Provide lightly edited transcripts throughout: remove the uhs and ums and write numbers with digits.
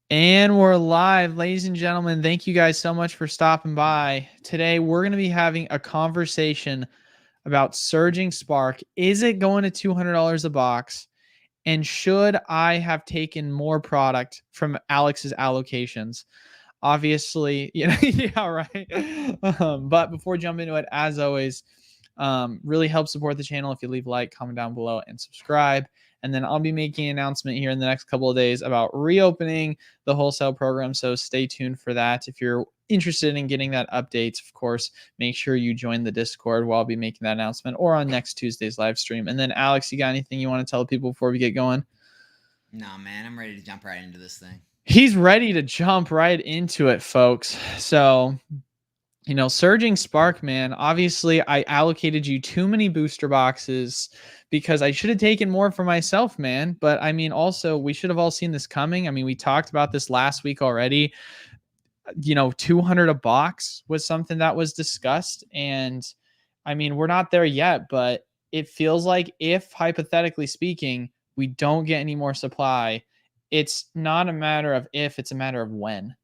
And we're live, ladies and gentlemen. Thank you guys so much for stopping by. Today, we're going to be having a conversation about Surging Spark. Is it going to $200 a box? And should I have taken more product from Alex's allocations? Obviously, yeah, right. But before jumping into it, as always, really help support the channel if you leave a like, comment down below, and subscribe. And then I'll be making an announcement here in the next couple of days about reopening the wholesale program. So stay tuned for that. If you're interested in getting that updates, of course, make sure you join the Discord while I'll be making that announcement or on next Tuesday's live stream. And then Alex, you got anything you want to tell people before we get going? No, man, I'm ready to jump right into this thing. He's ready to jump right into it, folks. So Surging Spark, man, obviously I allocated you too many booster boxes because I should have taken more for myself, man. But I mean, also, we should have all seen this coming. I mean, we talked about this last week already. 200 a box was something that was discussed. And I mean, we're not there yet, but it feels like if, hypothetically speaking, we don't get any more supply, it's not a matter of if, it's a matter of when.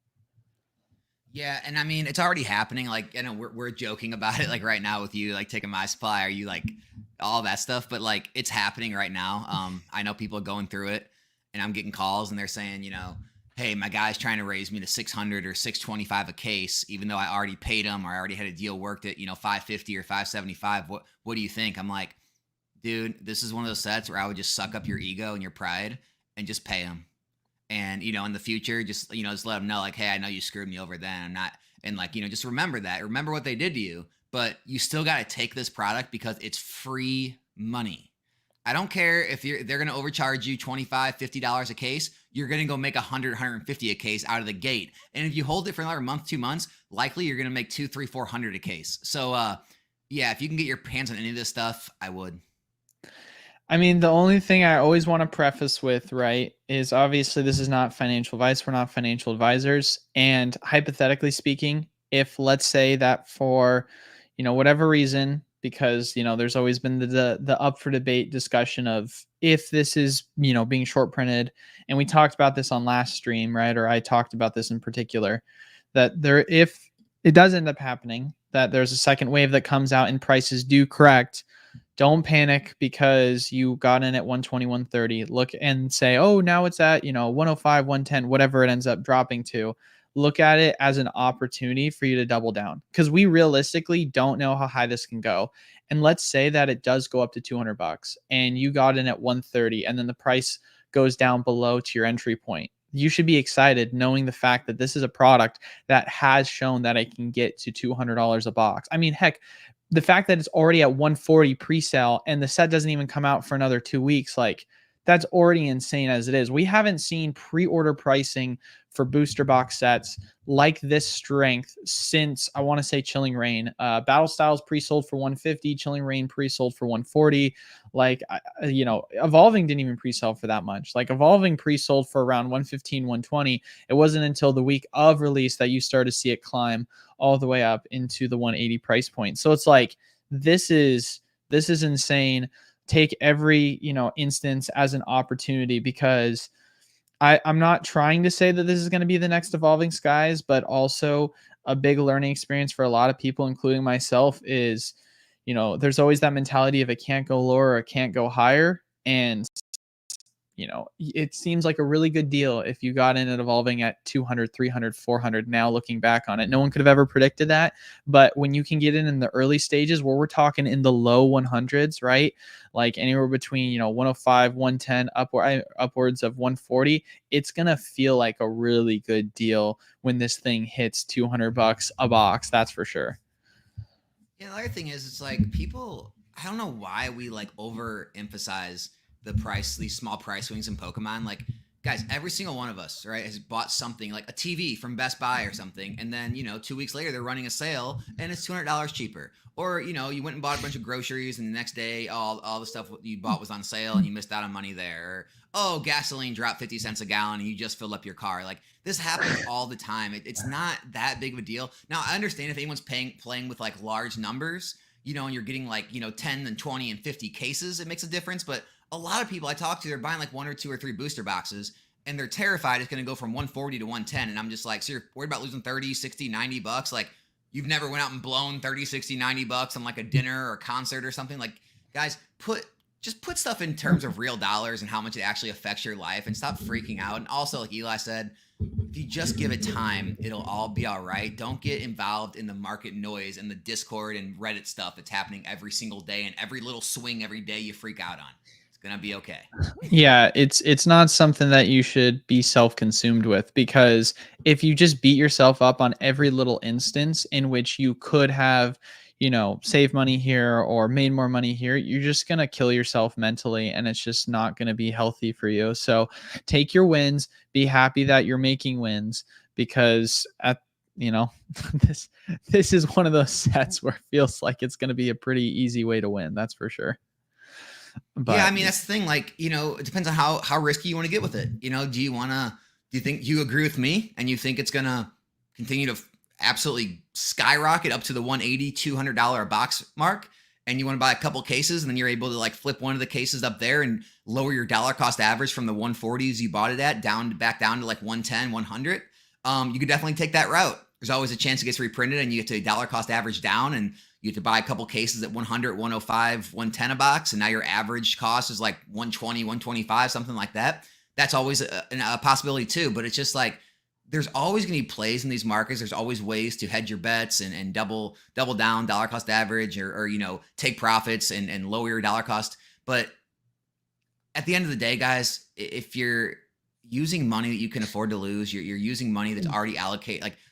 Yeah, and I mean, it's already happening. Like, I know we're joking about it, like right now with you, like taking my supply, are you like all that stuff? But like, it's happening right now. I know people are going through it, and I'm getting calls, and they're saying, hey, my guy's trying to raise me to 600 or 625 a case, even though I already paid him or I already had a deal worked at 550 or 575. What do you think? I'm like, dude, this is one of those sets where I would just suck up your ego and your pride and just pay him. And in the future, just let them know, like, hey, I know you screwed me over then. I'm not, and like, just remember that. Remember what they did to you, but you still got to take this product because it's free money. I don't care if they're going to overcharge you $25, $50 a case. You're going to go make 100, 150 a case out of the gate. And if you hold it for another month, 2 months, likely you're going to make 2, 3, 400 a case. So, yeah, if you can get your hands on any of this stuff, I would. I mean, the only thing I always want to preface with, right, is obviously this is not financial advice. We're not financial advisors. And hypothetically speaking, if let's say that for, whatever reason, because, there's always been the up for debate discussion of if this is, being short printed. And we talked about this on last stream, right? Or I talked about this in particular, that if it does end up happening, that there's a second wave that comes out and prices do correct, don't panic because you got in at 120, 130. Look and say, oh, now it's at, 105, 110, whatever it ends up dropping to. Look at it as an opportunity for you to double down because we realistically don't know how high this can go. And let's say that it does go up to 200 bucks and you got in at 130 and then the price goes down below to your entry point. You should be excited knowing the fact that this is a product that has shown that it can get to $200 a box. I mean, heck, the fact that it's already at 140 pre-sale and the set doesn't even come out for another 2 weeks, like that's already insane as it is. We haven't seen pre-order pricing for booster box sets like this strength since I want to say Chilling Reign. Battle Styles pre-sold for 150, Chilling Reign pre-sold for 140. Like, Evolving didn't even pre-sell for that much. Like Evolving pre-sold for around 115, 120. It wasn't until the week of release that you started to see it climb all the way up into the 180 price point. So it's like, this is insane. Take every, instance as an opportunity because I'm not trying to say that this is going to be the next Evolving Skies, but also a big learning experience for a lot of people, including myself, is, there's always that mentality of it can't go lower or it can't go higher. And it seems like a really good deal if you got in at Evolving at 200, 300, 400. Now looking back on it, no one could have ever predicted that. But when you can get in the early stages where we're talking in the low 100s, right? Like anywhere between, 105, 110, upwards of 140, it's going to feel like a really good deal when this thing hits 200 bucks a box. That's for sure. Yeah, the other thing is, it's like people, I don't know why we like overemphasize the price, these small price swings in Pokemon. Like, guys, every single one of us, right, has bought something like a TV from Best Buy or something, and then 2 weeks later they're running a sale and it's $200 cheaper. Or you went and bought a bunch of groceries, and the next day all the stuff you bought was on sale and you missed out on money there. Or, oh, gasoline dropped 50 cents a gallon and you just filled up your car. Like, this happens all the time. It's not that big of a deal. Now, I understand if anyone's playing with like large numbers, and you're getting like 10 and 20 and 50 cases, it makes a difference. But a lot of people I talk to, they're buying like 1 or 2 or 3 booster boxes, and they're terrified it's going to go from 140 to 110. And I'm just like, so you're worried about losing 30, 60, $90? Like, you've never went out and blown 30, 60, $90 on like a dinner or a concert or something? Like, guys, just put stuff in terms of real dollars and how much it actually affects your life, and stop freaking out. And also, like Eli said, if you just give it time, it'll all be all right. Don't get involved in the market noise and the Discord and Reddit stuff that's happening every single day, and every little swing every day you freak out on. It's gonna be okay. Yeah, it's not something that you should be self-consumed with, because if you just beat yourself up on every little instance in which you could have, saved money here or made more money here, you're just going to kill yourself mentally, and it's just not going to be healthy for you. So take your wins, be happy that you're making wins, because this this is one of those sets where it feels like it's going to be a pretty easy way to win. That's for sure. But yeah, I mean, that's the thing. Like, it depends on how risky you want to get with it. Do you think you agree with me and you think it's going to continue to absolutely skyrocket up to the $180, $200 a box mark, and you want to buy a couple cases, and then you're able to like flip one of the cases up there and lower your dollar cost average from the 140s you bought it at back down to like 110, 100? You could definitely take that route. There's always a chance it gets reprinted and you get to dollar cost average down, and you have to buy a couple cases at 100, 105, 110 a box, and now your average cost is like 120, 125, something like that. That's always a possibility too. But it's just like, there's always going to be plays in these markets. There's always ways to hedge your bets and double down dollar cost average, or take profits and lower your dollar cost. But at the end of the day, guys, if you're using money that you can afford to lose, you're using money that's already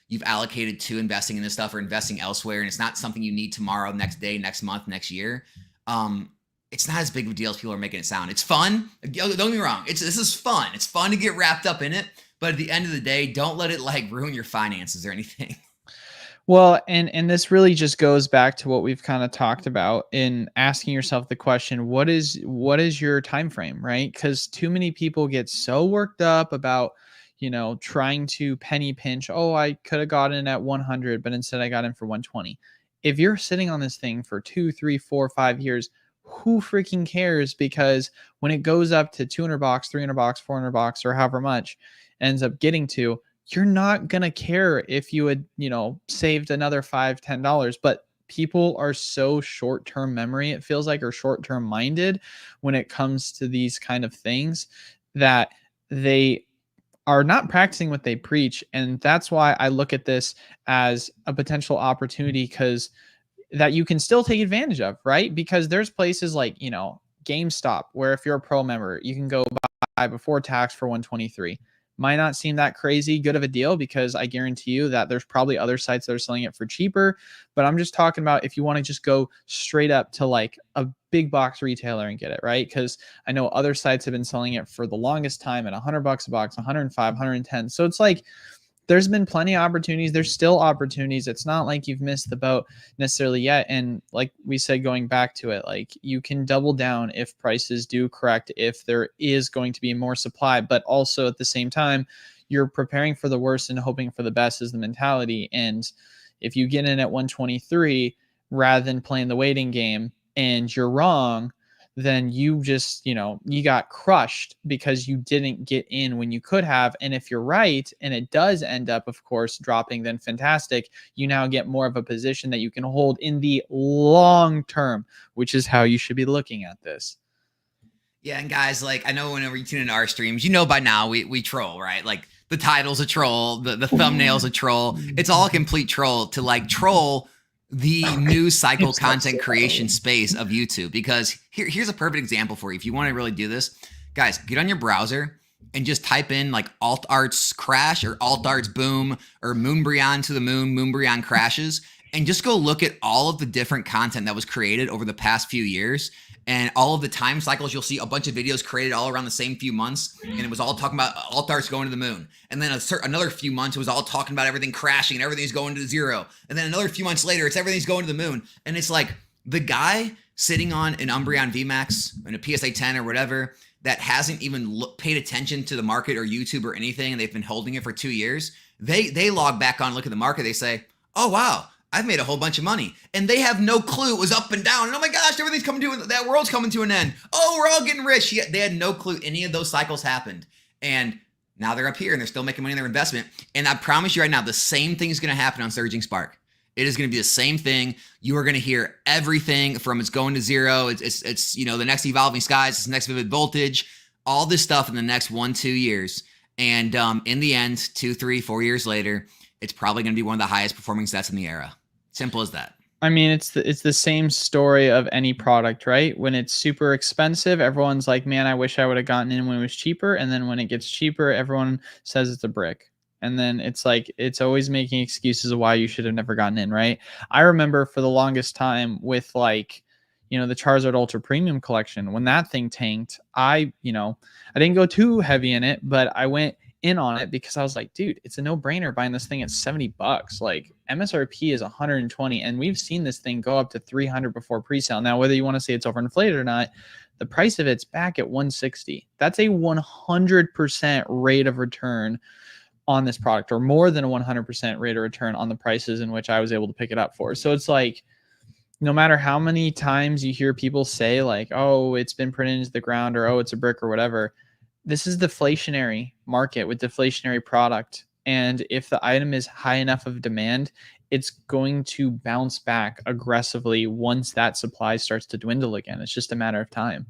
you've allocated to investing in this stuff or investing elsewhere, and it's not something you need tomorrow, next day, next month, next year. It's not as big of a deal as people are making it sound. It's fun. Don't get me wrong. This is fun. It's fun to get wrapped up in it. But at the end of the day, don't let it like ruin your finances or anything. Well, and this really just goes back to what we've kind of talked about in asking yourself the question, what is your time frame, right? Because too many people get so worked up about, trying to penny pinch. Oh, I could have got in at 100, but instead I got in for 120. If you're sitting on this thing for 2, 3, 4, 5 years, who freaking cares? Because when it goes up to 200 bucks, 300 bucks, 400 bucks, or however much ends up getting to, you're not going to care if you had, saved another $5, $10. But people are so short-term memory, it feels like, or short-term minded when it comes to these kind of things, that they are not practicing what they preach. And that's why I look at this as a potential opportunity, because that you can still take advantage of, right? Because there's places like, GameStop, where if you're a pro member, you can go buy before tax for 123. Might not seem that crazy good of a deal, because I guarantee you that there's probably other sites that are selling it for cheaper. But I'm just talking about if you want to just go straight up to like a big box retailer and get it, right? Because I know other sites have been selling it for the longest time at $100 a box, 105, 110. So it's like, there's been plenty of opportunities. There's still opportunities. It's not like you've missed the boat necessarily yet. And like we said, going back to it, like, you can double down if prices do correct, if there is going to be more supply, but also at the same time, you're preparing for the worst and hoping for the best is the mentality. And if you get in at 123 rather than playing the waiting game and you're wrong, then you just, you got crushed because you didn't get in when you could have. And if you're right, and it does end up, of course, dropping, then fantastic. You now get more of a position that you can hold in the long term, which is how you should be looking at this. Yeah, and guys, like, I know whenever you tune into our streams, by now we troll, right? Like, the title's a troll, the thumbnail's a troll. It's all a complete troll to like troll the news cycle content creation space of YouTube. Because here's a perfect example for you. If you want to really do this, guys, get on your browser and just type in like alt arts crash or alt arts boom or Moonbryon to the moon, Moonbryon crashes, and just go look at all of the different content that was created over the past few years. And all of the time cycles, you'll see a bunch of videos created all around the same few months. And it was all talking about alt-arts going to the moon. And then another few months, it was all talking about everything crashing and everything's going to zero. And then another few months later, it's everything's going to the moon. And it's like the guy sitting on an Umbreon VMAX and a PSA 10 or whatever that hasn't even paid attention to the market or YouTube or anything, and they've been holding it for 2 years, they log back on, look at the market, they say, oh, wow, I've made a whole bunch of money. And they have no clue it was up and down. And oh my gosh, everything's coming to that world's coming to an end. Oh, we're all getting rich. They had no clue any of those cycles happened. And Now they're up here and they're still making money on their investment. And I promise you right now, the same thing is going to happen on Surging Spark. It is going to be the same thing. You are going to hear everything from it's going to zero. It's the next Evolving Skies, it's the next Vivid Voltage, all this stuff in the next 1-2 years. And in the end, 2, 3, 4 years later, it's probably going to be one of the highest performing sets in the era. Simple as that. I mean, it's the same story of any product, right? When it's super expensive, everyone's like, man, I wish I would have gotten in when it was cheaper. And then when it gets cheaper, everyone says it's a brick. And then it's like, it's always making excuses of why you should have never gotten in, right? I remember for the longest time with like, the Charizard Ultra Premium collection, when that thing tanked, I didn't go too heavy in it, but I went in on it because I was like, dude, it's a no-brainer buying this thing at $70. Like MSRP is 120, and we've seen this thing go up to 300 before pre-sale. Now, whether you want to say it's overinflated or not, the price of it's back at 160. That's a 100% rate of return on this product, or more than a 100% rate of return on the prices in which I was able to pick it up for. So it's like, no matter how many times you hear people say like, oh, it's been printed into the ground, or oh, it's a brick or whatever, this is deflationary market with deflationary product. And if the item is high enough of demand, it's going to bounce back aggressively once that supply starts to dwindle again. It's just a matter of time.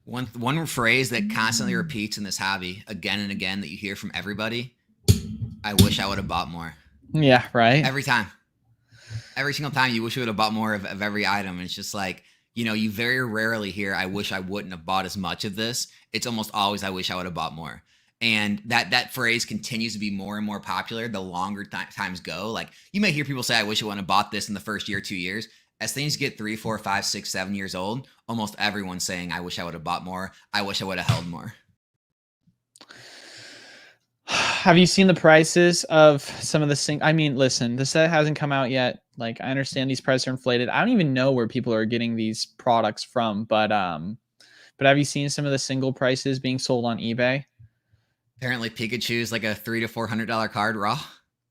One phrase that constantly repeats in this hobby again and again that you hear from everybody, I wish I would have bought more. Yeah, right. Every time. Every single time you wish you would have bought more of every item. And it's just like, you very rarely hear, I wish I wouldn't have bought as much of this. It's almost always, I wish I would have bought more. And that phrase continues to be more and more popular the longer times go. Like, you may hear people say, I wish I wouldn't have bought this in the first year, 2 years. As things get 3, 4, 5, 6, 7 years old, almost everyone's saying, I wish I would have bought more. I wish I would have held more. Have you seen the prices of some of the I mean, listen, the set hasn't come out yet. Like, I understand these prices are inflated. I don't even know where people are getting these products from, but have you seen some of the single prices being sold on eBay? Apparently Pikachu's like a $300 to $400 card raw.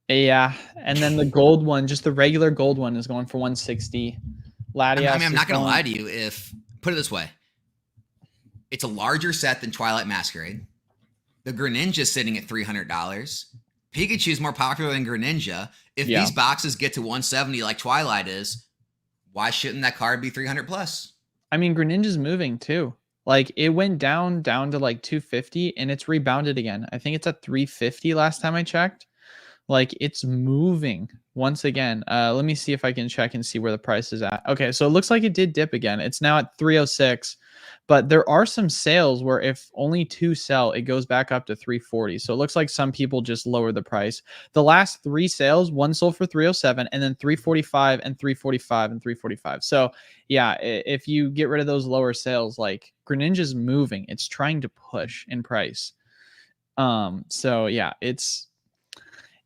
Yeah, and then the gold one, just the regular gold one, is going for 160. Latias, I'm not going to lie to you. If put it this way, it's a larger set than Twilight Masquerade. The Greninja's sitting at $300. Pikachu's more popular than Greninja. If these boxes get to 170 like Twilight is, why shouldn't that card be 300 plus? I mean, Greninja's moving too. Like, it went down to like 250, and it's rebounded again. I think it's at 350 last time I checked. Like, it's moving once again. Let me see if I can check and see where the price is at. Okay, so it looks like it did dip again. It's now at 306, but there are some sales where if only 2 sell, it goes back up to 340. So it looks like some people just lower the price. The last 3 sales, one sold for 307, and then 345 and 345 and 345. So yeah, if you get rid of those lower sales, like, Greninja's moving. It's trying to push in price. So yeah, it's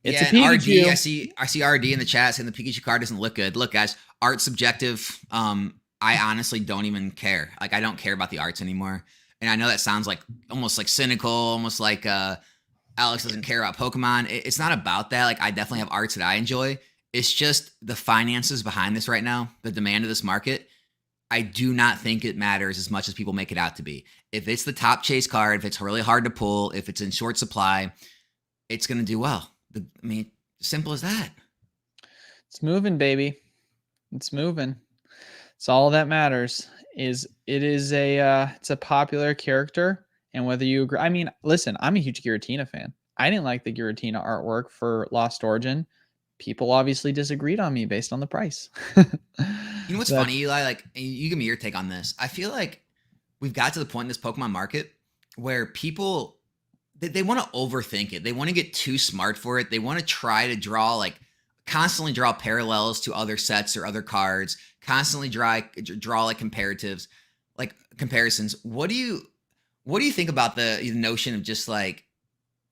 a Pikachu. RD, I see RD in the chat saying the Pikachu card doesn't look good. Look, guys, art's subjective. I honestly don't even care. Like, I don't care about the arts anymore. And I know that sounds like almost like cynical, almost like Alex doesn't care about Pokemon. It's not about that. Like, I definitely have arts that I enjoy. It's just the finances behind this right now, the demand of this market. I do not think it matters as much as people make it out to be. If it's the top chase card, if it's really hard to pull, if it's in short supply, it's going to do well. I mean, simple as that. It's moving, baby. It's moving. It's all that matters. It's a popular character, and whether you agree. I mean, listen, I'm a huge Giratina fan. I didn't like the Giratina artwork for Lost Origin. People obviously disagreed on me based on the price. You know what's funny, Eli? Like, you give me your take on this. I feel like we've got to the point in this Pokemon market where people, they want to overthink it. They want to get too smart for it. They want to try to constantly draw parallels to other sets or other cards, constantly draw like comparatives, like comparisons. What do you think about the notion of just like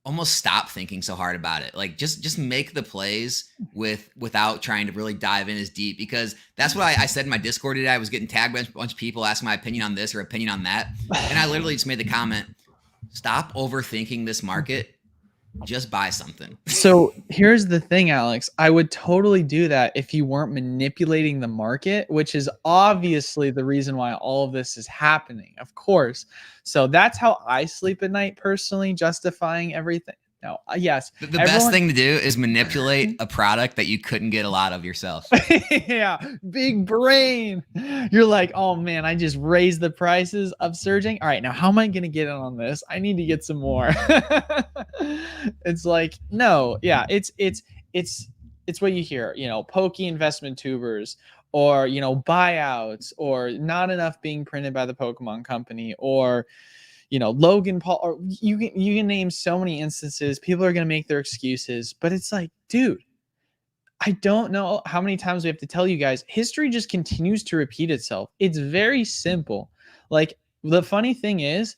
almost stop thinking so hard about it? Like, just make the plays without trying to really dive in as deep, because that's what I said in my Discord today. I was getting tagged by a bunch of people asking my opinion on this or opinion on that. And I literally just made the comment, stop overthinking this market Just buy something. So here's the thing, Alex. I would totally do that if you weren't manipulating the market, which is obviously the reason why all of this is happening, of course. So that's how I sleep at night personally, justifying everything. No, yes, The best everyone. thing to do is manipulate a product that you couldn't get a lot of yourself. Yeah, big brain. You're like, oh man, I just raised the prices of surging. All right, now how am I gonna get in on this? I need to get some more. It's like, no, yeah, it's what you hear, pokey investment tubers, or buyouts, or not enough being printed by the Pokemon company, or Logan Paul, or you can name so many instances. People are gonna make their excuses, but it's like, dude, I don't know how many times we have to tell you guys, history just continues to repeat itself. It's very simple. Like, the funny thing is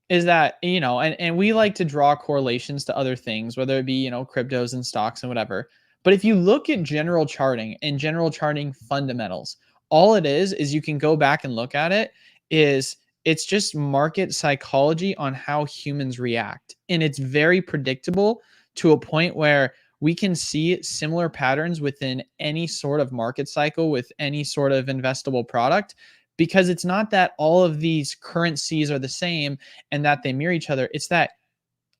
that, and we like to draw correlations to other things, whether it be, cryptos and stocks and whatever. But if you look at general charting and general charting fundamentals, all it is you can go back and look at it, is it's just market psychology on how humans react. And it's very predictable to a point where we can see similar patterns within any sort of market cycle with any sort of investable product, because it's not that all of these currencies are the same and that they mirror each other. It's that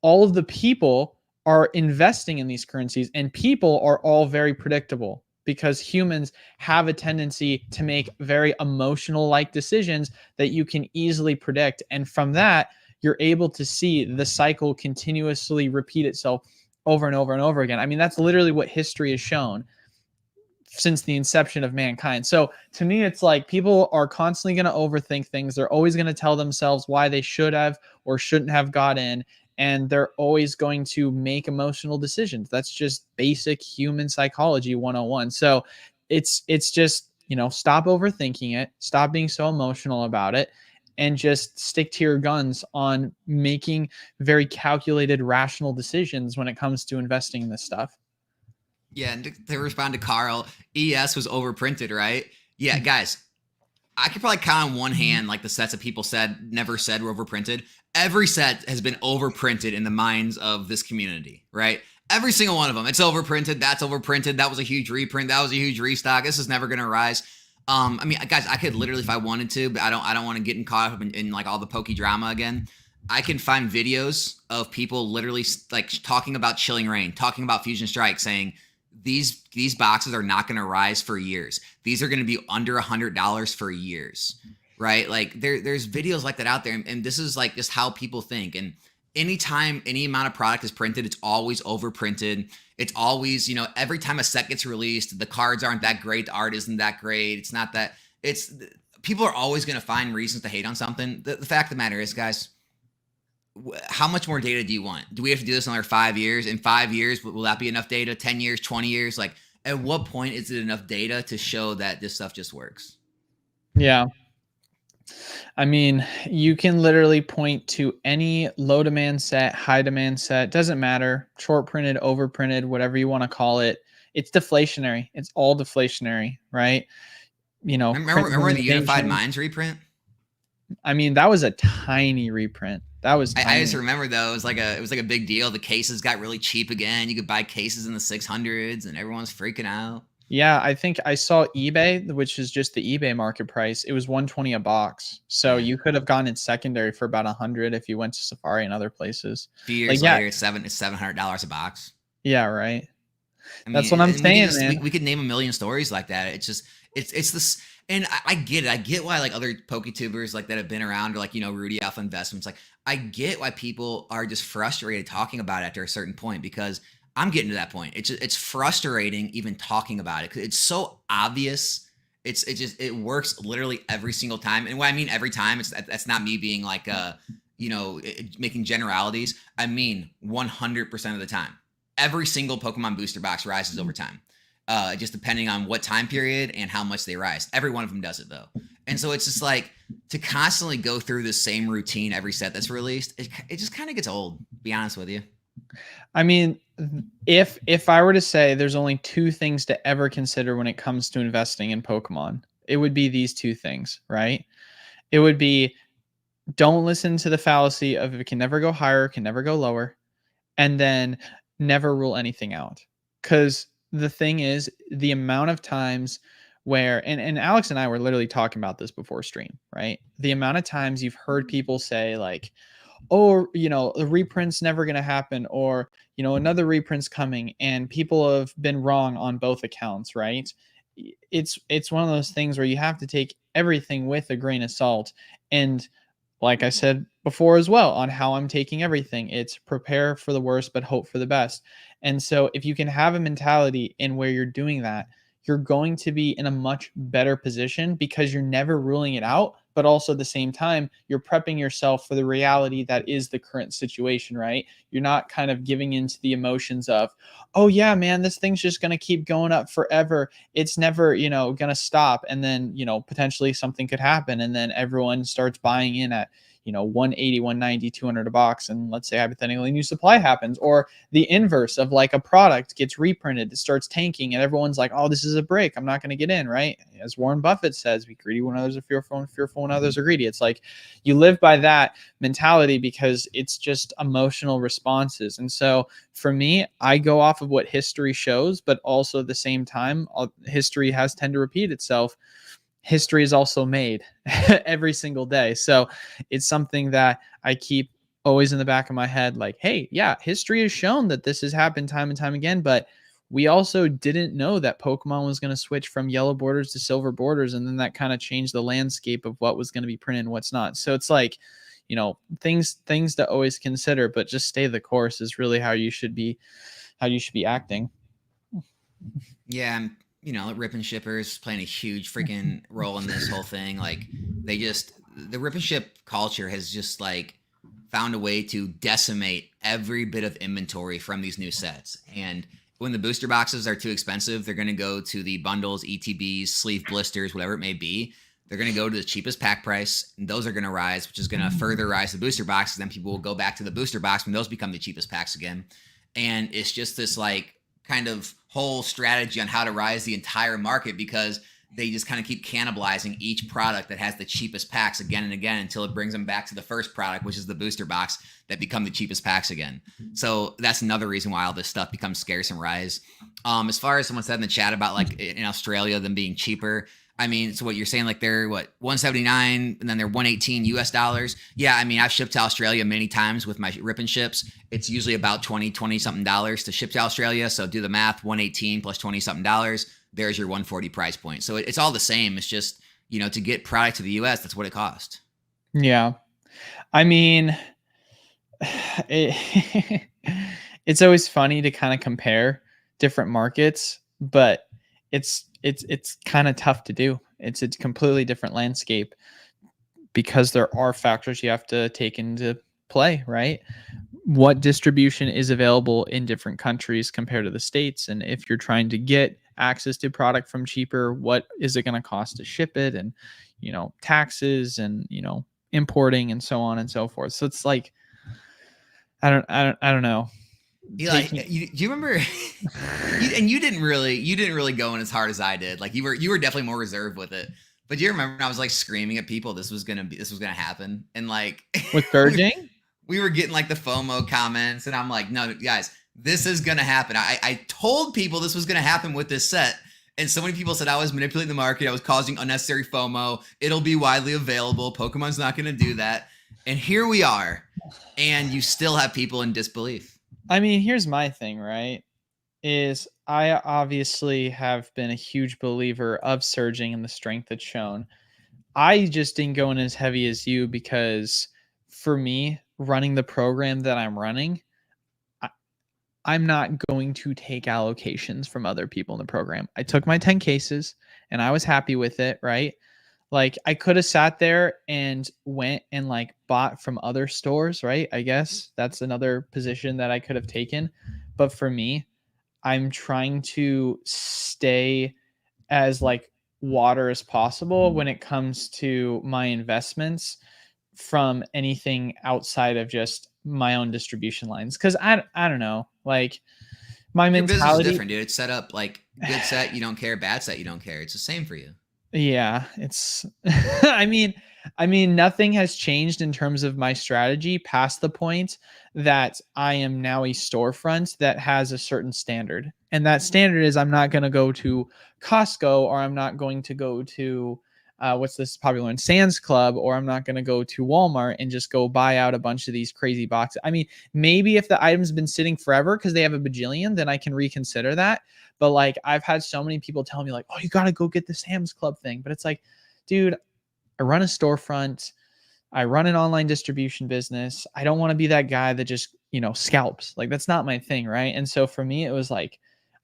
all of the people are investing in these currencies, and people are all very predictable, because humans have a tendency to make very emotional like decisions that you can easily predict. And from that, you're able to see the cycle continuously repeat itself over and over and over again. I mean, that's literally what history has shown since the inception of mankind. So to me, it's like people are constantly going to overthink things. They're always going to tell themselves why they should have or shouldn't have got in. And they're always going to make emotional decisions. That's just basic human psychology 101. So it's just, stop overthinking it, stop being so emotional about it, and just stick to your guns on making very calculated, rational decisions when it comes to investing in this stuff. Yeah, and to respond to Carl, ES was overprinted, right? Yeah, guys, I could probably count on one hand like the sets that people never said were overprinted. Every set has been overprinted in the minds of this community, right? Every single one of them. It's overprinted. That's overprinted. That was a huge reprint. That was a huge restock. This is never going to rise. I mean, guys, I could literally, if I wanted to, but I don't want to get caught up in like all the pokey drama again. I can find videos of people literally like talking about Chilling Reign, talking about Fusion Strike, saying these boxes are not going to rise for years. These are going to be under $100 for years, right? Like there's videos like that out there, and this is like just how people think. And anytime any amount of product is printed, it's always overprinted. It's always, every time a set gets released, the cards aren't that great, the art isn't that great. It's not that. It's people are always going to find reasons to hate on something. The fact of the matter is, guys, how much more data do you want? Do we have to do this in another 5 years? In 5 years, will that be enough data? 10 years, 20 years? Like, at what point is it enough data to show that this stuff just works? Yeah. I mean, you can literally point to any low demand set, high demand set, doesn't matter, short printed, over printed, whatever you want to call it. It's deflationary. It's all deflationary, right? Remember the Unified Minds reprint? I mean, that was a tiny reprint. That was tiny. I just remember though, it was like a big deal. The cases got really cheap again. You could buy cases in the 600s, and everyone's freaking out. Yeah, I think I saw eBay, which is just the eBay market price. It was 120 a box. So you could have gone in secondary for about 100 if you went to Safari and other places. A few years later, it's $700 a box. Yeah, right. I mean, that's what I'm saying, man. We could name a million stories like that. It's just it's this, and I get it. I get why like other PokeTubers like that have been around, or like Rudy Alpha Investments. Like I get why people are just frustrated talking about it after a certain point, because I'm getting to that point. It's frustrating even talking about it because it's so obvious. It works literally every single time. And what I mean every time, that's not me being like making generalities. I mean 100% of the time. Every single Pokemon booster box rises over time. Just depending on what time period and how much they rise. Every one of them does it though. And so it's just like to constantly go through the same routine every set that's released. It just kind of gets old, to be honest with you. I mean, if I were to say there's only two things to ever consider when it comes to investing in Pokemon, it would be these two things, right? It would be, don't listen to the fallacy of it can never go higher, can never go lower. and then never rule anything out. Because the thing is, the amount of times where, and Alex and I were literally talking about this before stream, right? The amount of times you've heard people say, like, oh, the reprint's never going to happen, or, another reprint's coming, and people have been wrong on both accounts, right? It's one of those things where you have to take everything with a grain of salt. And like I said before as well, on how I'm taking everything, it's prepare for the worst, but hope for the best. And so if you can have a mentality in where you're doing that, you're going to be in a much better position, because you're never ruling it out, but also at the same time, you're prepping yourself for the reality that is the current situation, right? You're not kind of giving into the emotions of, oh yeah, man, this thing's just going to keep going up forever. It's never, going to stop. And then, potentially something could happen. And then everyone starts buying in at, 180, 190, 200 a box. And let's say hypothetically new supply happens, or the inverse of, like, a product gets reprinted, it starts tanking, and everyone's like, oh, this is a break, I'm not going to get in, right? As Warren Buffett says, be greedy when others are fearful, and fearful when others are greedy. It's like you live by that mentality, because it's just emotional responses. And so for me, I go off of what history shows, but also at the same time, history has tend to repeat itself. History is also made every single day. So it's something that I keep always in the back of my head, like, hey, yeah, history has shown that this has happened time and time again, but we also didn't know that Pokemon was going to switch from yellow borders to silver borders, and then that kind of changed the landscape of what was going to be printed and what's not. So it's like, things to always consider, but just stay the course is really how you should be acting. Yeah, rip and shippers playing a huge freaking role in this whole thing. Like, the rip and ship culture has just, like, found a way to decimate every bit of inventory from these new sets. And when the booster boxes are too expensive, they're going to go to the bundles, ETBs, sleeve blisters, whatever it may be. They're going to go to the cheapest pack price, and those are going to rise, which is going to further rise the booster boxes. Then people will go back to the booster box when those become the cheapest packs again. And it's just this, like, kind of whole strategy on how to rise the entire market, because they just kind of keep cannibalizing each product that has the cheapest packs again and again, until it brings them back to the first product, which is the booster box, that become the cheapest packs again. So that's another reason why all this stuff becomes scarce and rise. As far as someone said in the chat about, like, in Australia, them being cheaper, I mean, so what you're saying, like, they're what, 179 and then they're 118 US dollars. Yeah. I mean, I've shipped to Australia many times with my rip and ships. It's usually about 20 something dollars to ship to Australia. So do the math, 118 plus 20 something dollars. There's your 140 price point. So it's all the same. It's just, to get product to the US, that's what it cost. Yeah. I mean, it's always funny to kind of compare different markets, but it's kind of tough to do. It's a completely different landscape, because there are factors you have to take into play, right? What distribution is available in different countries compared to the States? And if you're trying to get access to product from cheaper, what is it going to cost to ship it? And, taxes and, importing and so on and so forth. So it's like, I don't know. Eli, do you remember? You didn't really go in as hard as I did. Like, you were definitely more reserved with it. But do you remember when I was, like, screaming at people this was gonna happen, and, like, with surging, we were getting, like, the FOMO comments, and I'm like, no, guys, this is gonna happen. I told people this was gonna happen with this set, and so many people said I was manipulating the market, I was causing unnecessary FOMO. It'll be widely available. Pokemon's not gonna do that, and here we are, and you still have people in disbelief. I mean, here's my thing, right? Is I obviously have been a huge believer of surging and the strength it's shown. I just didn't go in as heavy as you, because for me, running the program that I'm running, I'm not going to take allocations from other people in the program. I took my 10 cases and I was happy with it, right? Like, I could have sat there and went and, like, bought from other stores, right? I guess that's another position that I could have taken. But for me, I'm trying to stay as, like, water as possible when it comes to my investments from anything outside of just my own distribution lines. Cause I don't know, like, my Your business is mentality, different, dude. It's set up like good set, you don't care. Bad set, you don't care. It's the same for you. Yeah, it's I mean nothing has changed in terms of my strategy past the point that I am now a storefront that has a certain standard. And that standard is I'm not going to go to Costco, or I'm not going to go to what's this popular one, Sam's Club, or I'm not going to go to Walmart and just go buy out a bunch of these crazy boxes. I mean, maybe if the item's been sitting forever because they have a bajillion, then I can reconsider that. But like I've had so many people tell me like, "Oh, you got to go get the Sam's Club thing." But it's like, dude, I run a storefront. I run an online distribution business. I don't want to be that guy that just, scalps. Like that's not my thing, right? And so for me it was like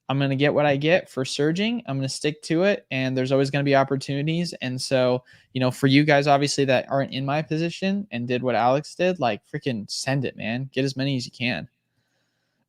I'm going to get what I get for surging. I'm going to stick to it, and there's always going to be opportunities. And so, for you guys obviously that aren't in my position and did what Alex did, like freaking send it, man. Get as many as you can.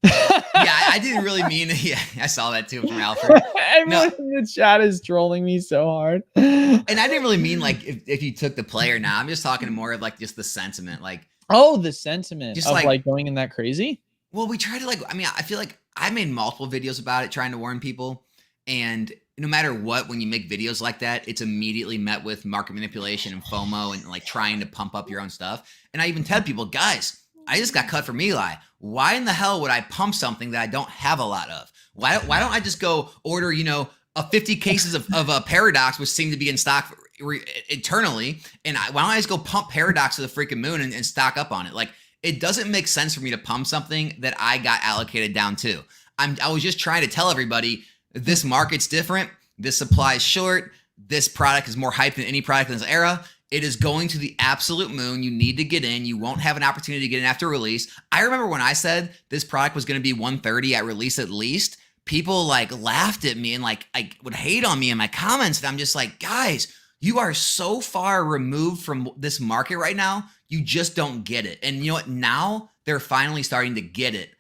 Yeah, I didn't really mean it. Yeah, I saw that too from Alfred. Everyone in the chat is trolling me so hard. And I didn't really mean like if you took the player now. I'm just talking more of like just the sentiment. Like, oh, the sentiment just of like going in that crazy. Well, we try to like, I mean, I feel like I made multiple videos about it trying to warn people. And no matter what, when you make videos like that, it's immediately met with market manipulation and FOMO and like trying to pump up your own stuff. And I even tell people, guys, I just got cut from Eli. Why in the hell would I pump something that I don't have a lot of? Why don't I just go order, a 50 cases of a Paradox, which seem to be in stock eternally. And why don't I just go pump Paradox to the freaking moon and stock up on it? Like, it doesn't make sense for me to pump something that I got allocated down to. I was just trying to tell everybody this market's different. This supply is short. This product is more hyped than any product in this era. It is going to the absolute moon. You need to get in. You won't have an opportunity to get in after release. I remember when I said this product was going to be 130 at release at least, people like laughed at me and like I would hate on me in my comments. And I'm just like, guys, you are so far removed from this market right now. You just don't get it. And you know what? Now they're finally starting to get it.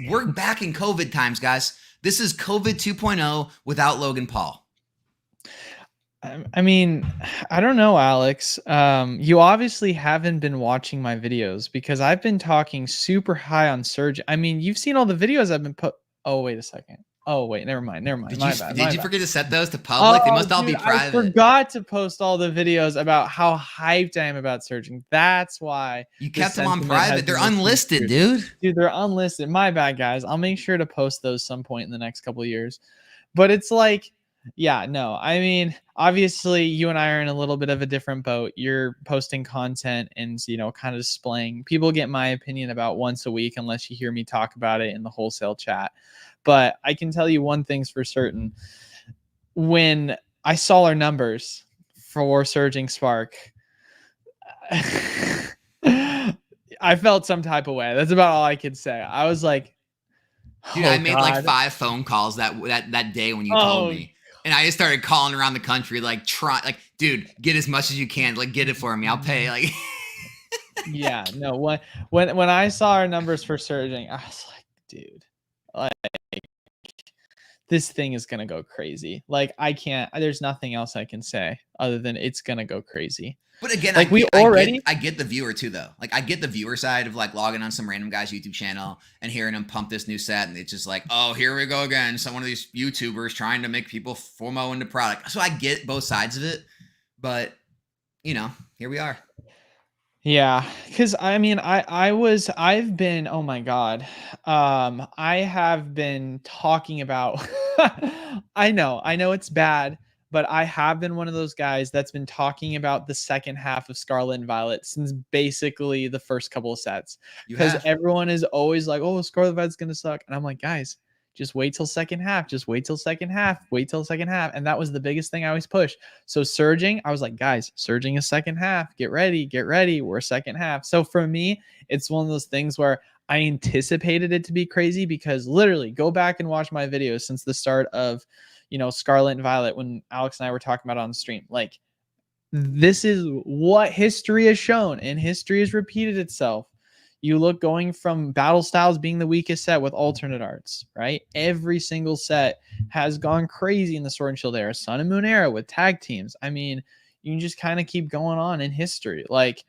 We're back in COVID times, guys. This is COVID 2.0 without Logan Paul. I mean, I don't know, Alex. You obviously haven't been watching my videos because I've been talking super high on surge. I mean, you've seen all the videos I've been put. Oh, wait a second. Oh, wait, never mind. Did you forget to set those to public? They must all be private. I forgot to post all the videos about how hyped I am about surging. That's why you kept them on private. They're unlisted, dude. Dude, they're unlisted. My bad, guys. I'll make sure to post those some point in the next couple of years. But it's like, yeah, no. I mean, obviously, you and I are in a little bit of a different boat. You're posting content and, kind of displaying. People get my opinion about once a week unless you hear me talk about it in the wholesale chat. But I can tell you one thing's for certain. When I saw our numbers for Surging Spark, I felt some type of way. That's about all I could say. I was like, dude, I made like 5 phone calls that day when you told me. And I just started calling around the country, like, dude, get as much as you can. Like, get it for me. I'll pay. Like, yeah, no. When I saw our numbers for Surging, I was like, dude, like, this thing is going to go crazy. Like, there's nothing else I can say other than it's going to go crazy. But again, like I get the viewer too, though. Like, I get the viewer side of like logging on some random guy's YouTube channel and hearing him pump this new set. And it's just like, oh, here we go again. One of these YouTubers trying to make people FOMO into product. So I get both sides of it, but here we are. Yeah, because I mean, I've been, oh my God, I have been talking about, I know it's bad, but I have been one of those guys that's been talking about the second half of Scarlet and Violet since basically the first couple of sets. Because everyone is always like, oh, Scarlet Violet's going to suck. And I'm like, guys, just wait till second half. Just wait till second half. Wait till second half. And that was the biggest thing I always push. So surging, I was like, guys, surging is second half. Get ready. We're second half. So for me, it's one of those things where I anticipated it to be crazy because literally go back and watch my videos since the start of, Scarlet and Violet when Alex and I were talking about it on stream. Like, this is what history has shown, and history has repeated itself. You look going from Battle Styles being the weakest set with alternate arts, right? Every single set has gone crazy in the Sword and Shield era, Sun and Moon era with tag teams. I mean, you can just kind of keep going on in history. Like,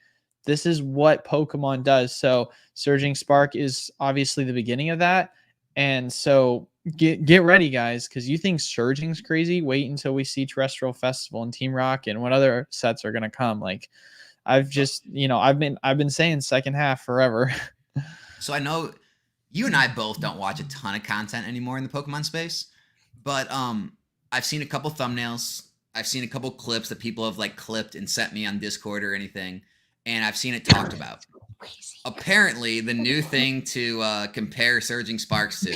this is what Pokemon does. So Surging Spark is obviously the beginning of that. And so get ready, guys, because you think Surging's crazy. Wait until we see Terrestrial Festival and Team Rocket and what other sets are gonna come. Like I've just, I've been saying second half forever. So I know you and I both don't watch a ton of content anymore in the Pokemon space, but I've seen a couple thumbnails. I've seen a couple clips that people have like clipped and sent me on Discord or anything, and I've seen it talked about. Apparently, the new thing to compare Surging Sparks to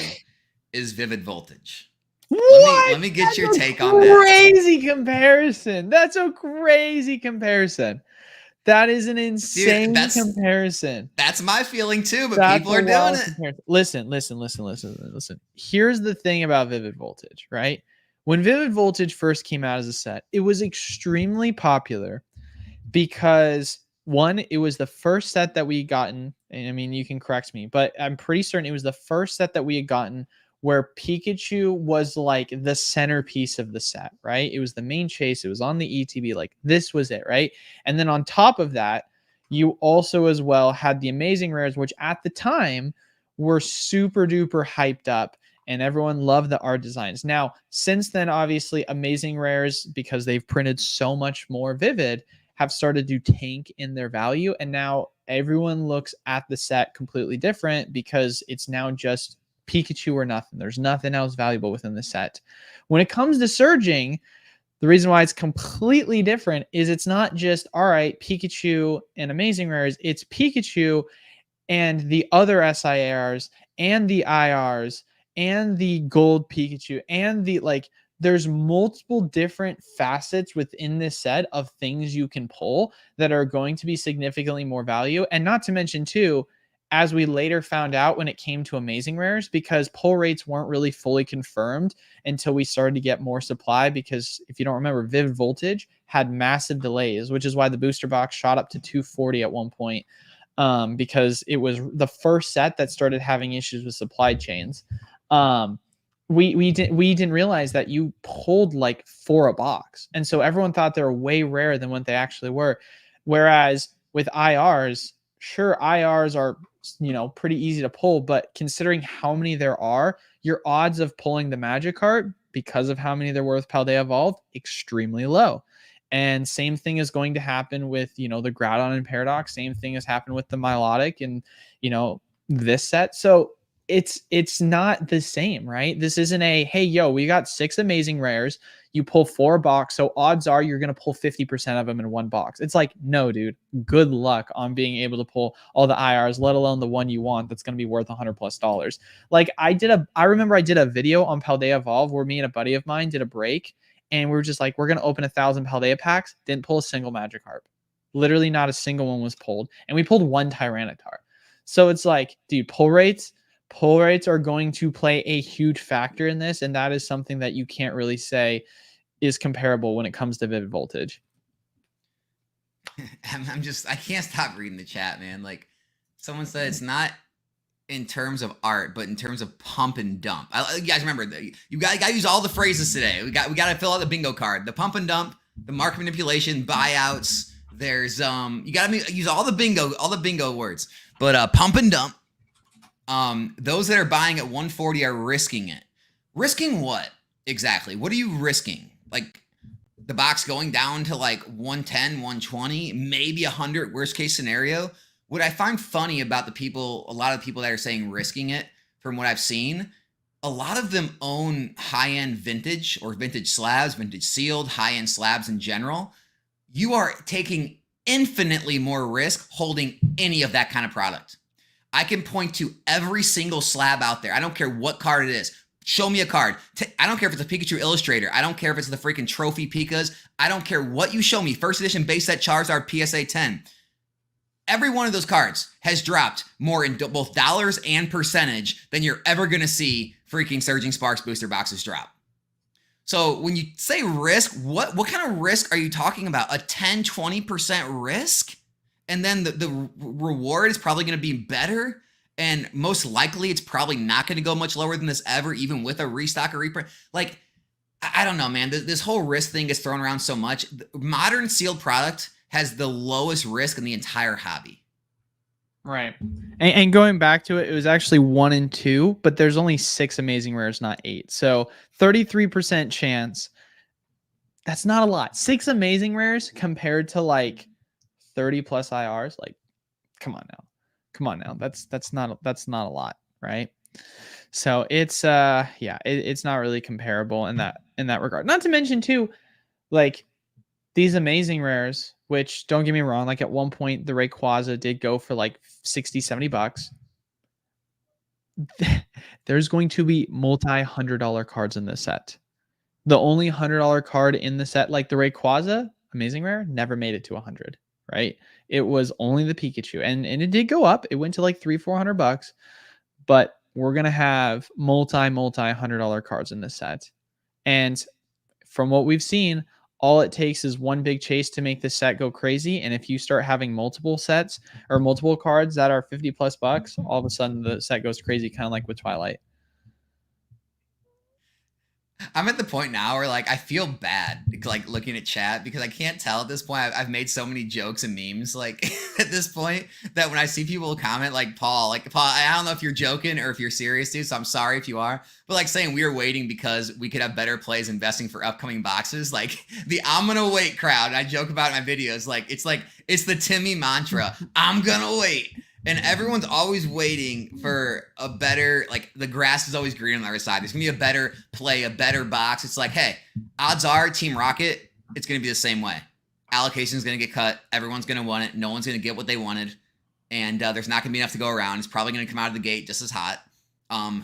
is Vivid Voltage. Let me get your take on that. Crazy comparison. That's a crazy comparison. That is an insane comparison. That's my feeling too, but people are doing it. Listen. Here's the thing about Vivid Voltage, right? When Vivid Voltage first came out as a set, it was extremely popular because one, it was the first set that we had gotten, and I mean, you can correct me, but I'm pretty certain it was the first set that we had gotten where Pikachu was like the centerpiece of the set, right? It was the main chase. It was on the ETB. Like this was it, right? And then on top of that, you also as well had the Amazing Rares, which at the time were super duper hyped up and everyone loved the art designs. Now, since then, obviously, Amazing Rares, because they've printed so much more Vivid, have started to tank in their value. And now everyone looks at the set completely different because it's now just Pikachu or nothing. There's nothing else valuable within the set. When it comes to Surging, the reason why it's completely different is it's not just, all right, Pikachu and Amazing Rares. It's Pikachu and the other SIRs and the IRs and the gold Pikachu and the like. There's multiple different facets within this set of things you can pull that are going to be significantly more value. And not to mention too, as we later found out when it came to Amazing Rares, because pull rates weren't really fully confirmed until we started to get more supply, because if you don't remember, Vivid Voltage had massive delays, which is why the booster box shot up to 240 at one point, because it was the first set that started having issues with supply chains. We didn't realize that you pulled like 4 a box, and so everyone thought they were way rarer than what they actually were. Whereas with IRs, sure, IRs are pretty easy to pull, but considering how many there are, your odds of pulling the Magikarp, because of how many there were with Paldea Evolved, extremely low. And same thing is going to happen with the Groudon and Paradox. Same thing has happened with the Milotic and this set. So it's not the same, right? This isn't a, hey, yo, we got 6 Amazing Rares. You pull 4 box, so odds are you're going to pull 50% of them in 1 box. It's like, no, dude, good luck on being able to pull all the IRs, let alone the one you want that's going to be worth $100+. Like I remember I did a video on Paldea Evolve where me and a buddy of mine did a break, and we were just like, we're going to open 1,000 Paldea packs. Didn't pull a single Magikarp. Literally not a single one was pulled. And we pulled 1 Tyranitar. So it's like, dude, pull rates are going to play a huge factor in this, and that is something that you can't really say is comparable when it comes to Vivid Voltage. I can't stop reading the chat, man. Like someone said, it's not in terms of art, but in terms of pump and dump. You guys remember, you got to use all the phrases today. We got to fill out the bingo card. The pump and dump, the market manipulation, buyouts. There's you got to use all the bingo words. But pump and dump. Those that are buying at 140 are risking it. Risking what exactly? What are you risking? Like the box going down to like 110, 120, maybe 100, worst case scenario. What I find funny about a lot of people that are saying risking it, from what I've seen, a lot of them own high-end vintage or vintage slabs, vintage sealed, high-end slabs in general. You are taking infinitely more risk holding any of that kind of product. I can point to every single slab out there. I don't care what card it is. Show me a card. I don't care if it's a Pikachu Illustrator. I don't care if it's the freaking Trophy Pikas. I don't care what you show me. First edition base set Charizard PSA 10. Every one of those cards has dropped more in both dollars and percentage than you're ever going to see freaking Surging Sparks booster boxes drop. So when you say risk, what kind of risk are you talking about? A 10, 20% risk? And then the reward is probably going to be better. And most likely, it's probably not going to go much lower than this ever, even with a restock or reprint. Like, I don't know, man. This whole risk thing gets thrown around so much. Modern sealed product has the lowest risk in the entire hobby. Right. And going back to it, it was actually 1 and 2, but there's only 6 amazing rares, not 8. So 33% chance. That's not a lot. 6 amazing rares compared to like 30 plus IRs. Like, come on now. Come on now. That's not a lot, right? So it's it's not really comparable in that regard. Not to mention too, like these amazing rares, which don't get me wrong, like at one point the Rayquaza did go for like 60, $70. There's going to be multi-$100 cards in this set. The only $100 card in the set, like the Rayquaza, amazing rare, never made it to 100, right? It was only the Pikachu. And it did go up. It went to like $300-$400, but we're gonna have multi $100 cards in this set. And from what we've seen, all it takes is one big chase to make the set go crazy. And if you start having multiple sets or multiple cards that are 50 plus bucks, all of a sudden the set goes crazy, kind of like with Twilight. I'm at the point now where like I feel bad like looking at chat because I can't tell at this point. I've made so many jokes and memes like at this point that when I see people comment like Paul, I don't know if you're joking or if you're serious, dude. So I'm sorry if you are, but like saying we are waiting because we could have better plays investing for upcoming boxes. Like the I'm gonna wait crowd. And I joke about it in my videos. Like it's the Timmy mantra. I'm gonna wait. And everyone's always waiting for a better, like the grass is always green on the other side. There's gonna be a better play, a better box. It's like, hey, odds are Team Rocket, it's gonna be the same way. Allocation is gonna get cut. Everyone's gonna want it. No one's gonna get what they wanted, and there's not gonna be enough to go around. It's probably gonna come out of the gate just as hot.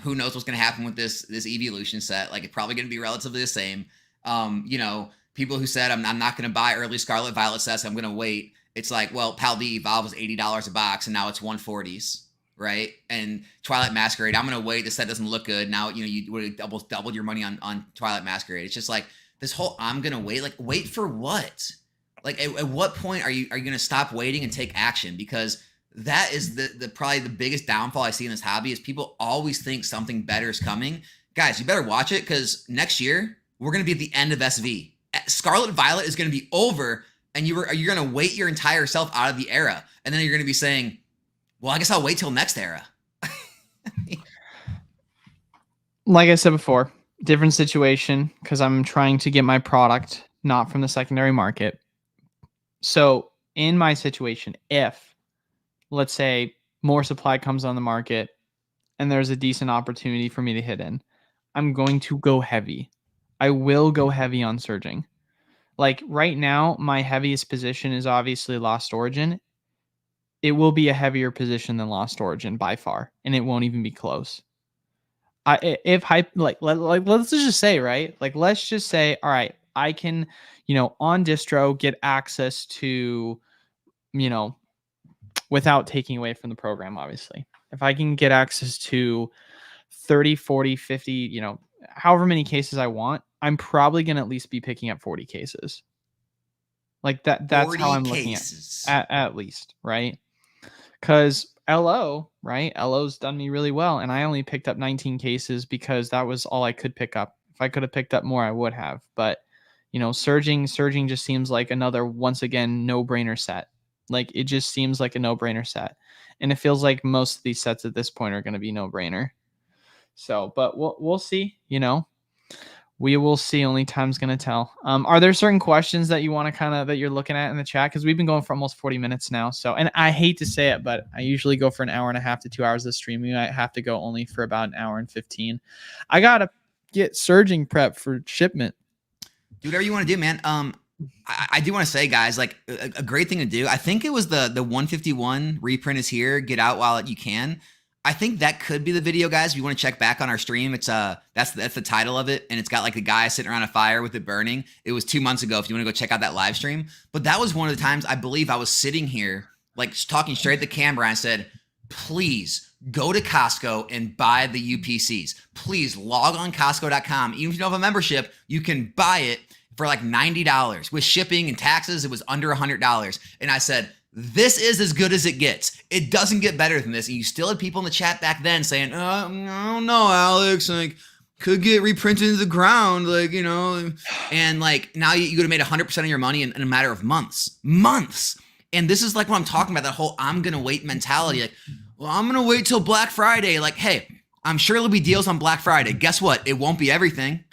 Who knows what's gonna happen with this evolution set? Like it's probably gonna be relatively the same. People who said I'm not gonna buy early Scarlet Violet sets. I'm gonna wait. It's like, well, Pal D Evolve was $80 a box, and now it's 140s, right? And Twilight Masquerade, I'm gonna wait. This set doesn't look good. Now you would have doubled your money on Twilight Masquerade. It's just like this whole I'm gonna wait. Like wait for what? Like at what point are you gonna stop waiting and take action? Because that is the probably the biggest downfall I see in this hobby is people always think something better is coming. Guys, you better watch it because next year we're gonna be at the end of SV. Scarlet Violet is gonna be over. And you're going to wait your entire self out of the era. And then you're going to be saying, well, I guess I'll wait till next era. Like I said before, different situation because I'm trying to get my product not from the secondary market. So in my situation, if, let's say, more supply comes on the market and there's a decent opportunity for me to hit in, I'm going to go heavy. I will go heavy on surging. Like right now, my heaviest position is obviously Lost Origin. It will be a heavier position than Lost Origin by far, and it won't even be close. If hype like let's just say, right? Like let's just say, all right, I can, on distro get access to, without taking away from the program, obviously. If I can get access to 30, 40, 50, however many cases I want, I'm probably going to at least be picking up 40 cases. Like that's how I'm looking at least, right? Because LO, right? LO's done me really well. And I only picked up 19 cases because that was all I could pick up. If I could have picked up more, I would have. But, surging just seems like another, once again, no-brainer set. Like it just seems like a no-brainer set. And it feels like most of these sets at this point are going to be no-brainer. So, but we'll see, we will see. Only time's going to tell. Are there certain questions that you want to that you're looking at in the chat? Because we've been going for almost 40 minutes now. So, and I hate to say it, but I usually go for an hour and a half to 2 hours of stream. We might have to go only for about an hour and 15. I got to get surging prep for shipment. Do whatever you want to do, man. I do want to say, guys, like a great thing to do. I think it was the 151 reprint is here. Get out while you can. I think that could be the video, guys. If you want to check back on our stream, it's that's the title of it, and it's got like the guy sitting around a fire with it burning. It was 2 months ago. If you want to go check out that live stream, but that was one of the times I believe I was sitting here like talking straight at the camera. And I said, please go to Costco and buy the UPCs. Please log on Costco.com. Even if you don't have a membership, you can buy it for like $90 with shipping and taxes. It was under $100, and I said, this is as good as it gets. It doesn't get better than this. And you still had people in the chat back then saying, I don't know, Alex, like could get reprinted into the ground, like, and like now you would have made 100% of your money in a matter of months. And this is like what I'm talking about, that whole I'm going to wait mentality. Like, well, I'm going to wait till Black Friday. Like, hey, I'm sure there'll be deals on Black Friday. Guess what? It won't be everything.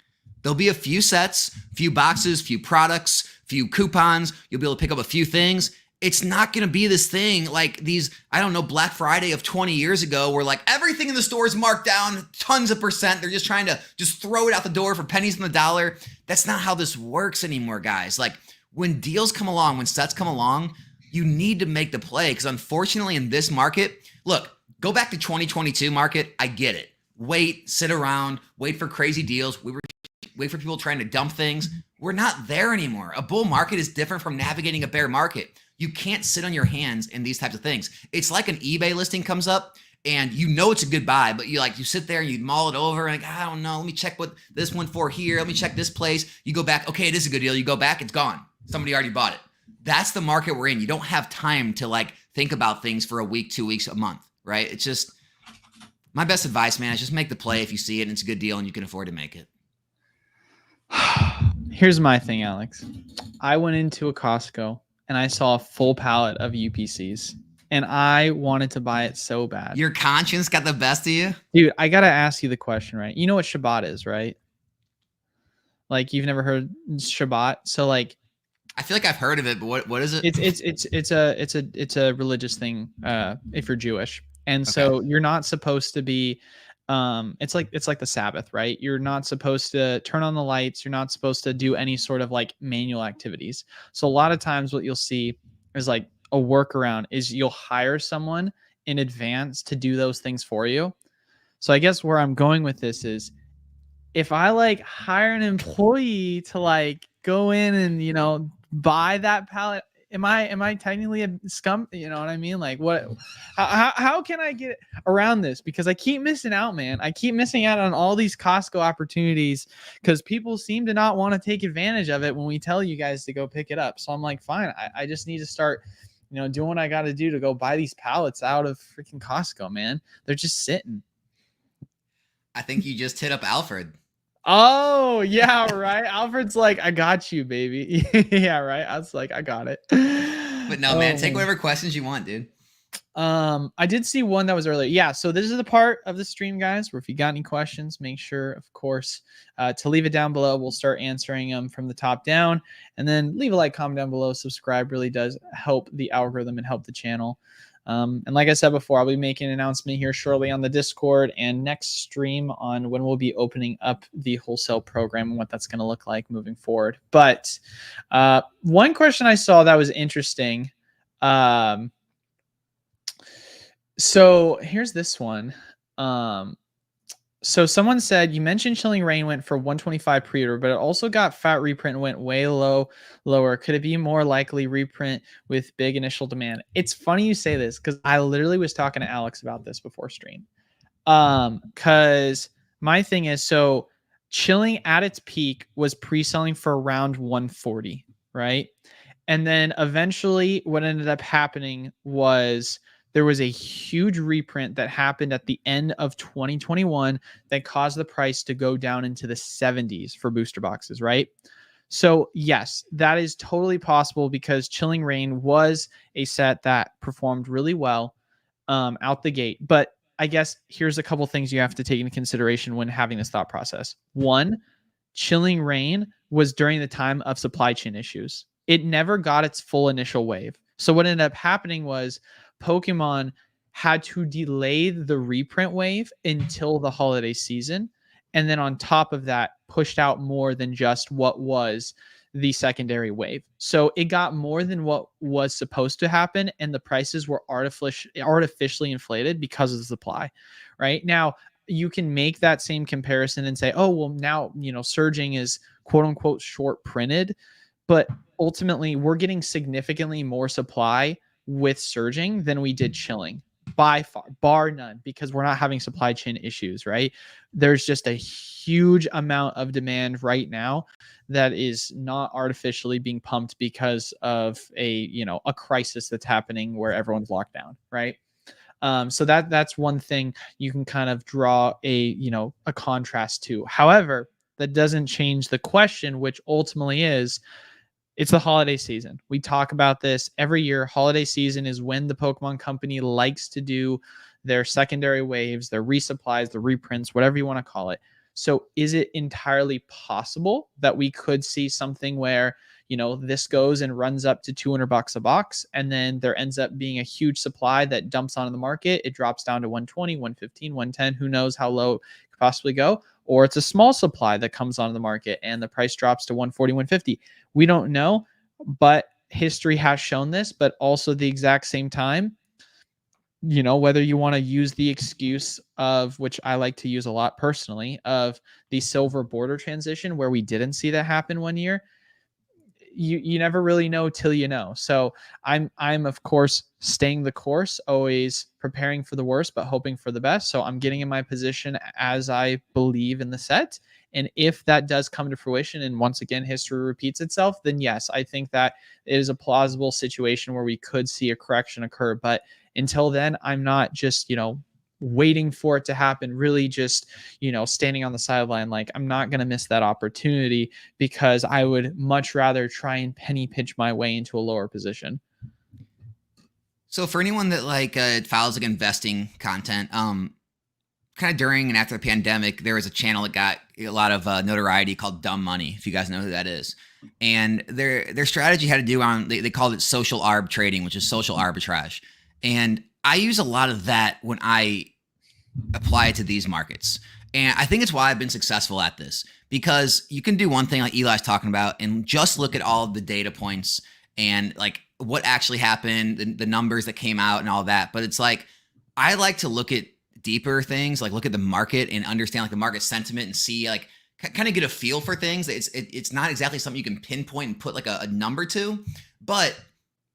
There'll be a few sets, few boxes, few products, few coupons. You'll be able to pick up a few things. It's not going to be this thing like these, I don't know, Black Friday of 20 years ago where like everything in the store is marked down tons of percent. They're just trying to just throw it out the door for pennies on the dollar. That's not how this works anymore, guys. Like when deals come along, when sets come along, you need to make the play, because unfortunately in this market, look, go back to 2022 market. I get it. Wait, sit around, wait for crazy deals. Wait for people trying to dump things. We're not there anymore. A bull market is different from navigating a bear market. You can't sit on your hands in these types of things. It's like an eBay listing comes up and you know it's a good buy, but you sit there and you mull it over and like, I don't know, let me check what this one for here. Let me check this place. You go back, okay, it is a good deal. You go back, it's gone. Somebody already bought it. That's the market we're in. You don't have time to like think about things for a week, 2 weeks, a month, right? It's just my best advice, man, is just make the play if you see it and it's a good deal and you can afford to make it. Here's my thing, Alex. I went into a Costco and I saw a full pallet of UPCs and I wanted to buy it so bad. Your conscience got the best of you? Dude, I got to ask you the question, right? You know what Shabbat is, right? Like you've never heard Shabbat. So like, I feel like I've heard of it, but what is it? It's a religious thing if you're Jewish. And so you're not supposed to be it's like the Sabbath, right? You're not supposed to turn on the lights, you're not supposed to do any sort of like manual activities. So a lot of times what you'll see is like a workaround is you'll hire someone in advance to do those things for you. So I guess where I'm going with this is if I like hire an employee to like go in and buy that pallet, am I technically a scum? You know what I mean? Like what? How can I get around this? Because I keep missing out, man. I keep missing out on all these Costco opportunities because people seem to not want to take advantage of it when we tell you guys to go pick it up. So I'm like, fine. I just need to start, doing what I got to do to go buy these pallets out of freaking Costco, man. They're just sitting. I think you just hit up Alfred. Oh, yeah, right. Alfred's like, I got you, baby. Yeah, right. I was like, I got it. But no, man, take whatever questions you want, dude. I did see one that was earlier. Yeah, so this is the part of the stream, guys, where if you got any questions, make sure, of course, to leave it down below. We'll start answering them from the top down. And then leave a like, comment down below. Subscribe really does help the algorithm and help the channel. And like I said before, I'll be making an announcement here shortly on the Discord and next stream on when we'll be opening up the wholesale program and what that's going to look like moving forward. But one question I saw that was interesting. So here's this one. So someone said, you mentioned Chilling Reign went for 125 pre-order, but it also got Fat Reprint and went way lower. Could it be more likely Reprint with big initial demand? It's funny you say this because I literally was talking to Alex about this before stream. Because my thing is, so Chilling at its peak was pre-selling for around 140, right? And then eventually what ended up happening was there was a huge reprint that happened at the end of 2021 that caused the price to go down into the 70s for booster boxes, right? So yes, that is totally possible because Chilling Reign was a set that performed really well out the gate. But I guess here's a couple things you have to take into consideration when having this thought process. One, Chilling Reign was during the time of supply chain issues. It never got its full initial wave. So what ended up happening was Pokemon had to delay the reprint wave until the holiday season. And then on top of that, pushed out more than just what was the secondary wave. So it got more than what was supposed to happen. And the prices were artificially inflated because of the supply. Right now, you can make that same comparison and say, oh, well, now, Surging is quote unquote short printed. But ultimately, we're getting significantly more supply with Surging than we did Chilling by far, bar none, because we're not having supply chain issues, right? There's just a huge amount of demand right now that is not artificially being pumped because of a crisis that's happening where everyone's locked down, right? So that's one thing you can kind of draw a contrast to. However, that doesn't change the question, which ultimately is, It's the holiday season. We talk about this every year. Holiday season is when the Pokemon company likes to do their secondary waves, their resupplies, the reprints, whatever you want to call it. So is it entirely possible that we could see something where, this goes and runs up to $200 a box, and then there ends up being a huge supply that dumps onto the market? It drops down to 120, 115, 110. Who knows how low it could possibly go? Or it's a small supply that comes onto the market and the price drops to 140, 150. We don't know, but history has shown this. But also the exact same time, whether you want to use the excuse of, which I like to use a lot personally, of the silver border transition where we didn't see that happen one year, you never really know till you know. So I'm of course staying the course, always preparing for the worst but hoping for the best. So I'm getting in my position as I believe in the set. And if that does come to fruition, and once again history repeats itself, then yes, I think that it is a plausible situation where we could see a correction occur. But until then, I'm not just waiting for it to happen, really just standing on the sideline. Like, I'm not going to miss that opportunity, because I would much rather try and penny pinch my way into a lower position. So for anyone that follows investing content, kind of during and after the pandemic, there was a channel that got a lot of notoriety called Dumb Money, if you guys know who that is. And their strategy had to do on, they called it social arb trading, which is social arbitrage. And I use a lot of that when I apply it to these markets. And I think it's why I've been successful at this, because you can do one thing like Eli's talking about and just look at all of the data points and like what actually happened, the numbers that came out and all that. But it's like, I like to look at deeper things, like look at the market and understand like the market sentiment and see, like, kind of get a feel for things. It's not exactly something you can pinpoint and put like a number to, but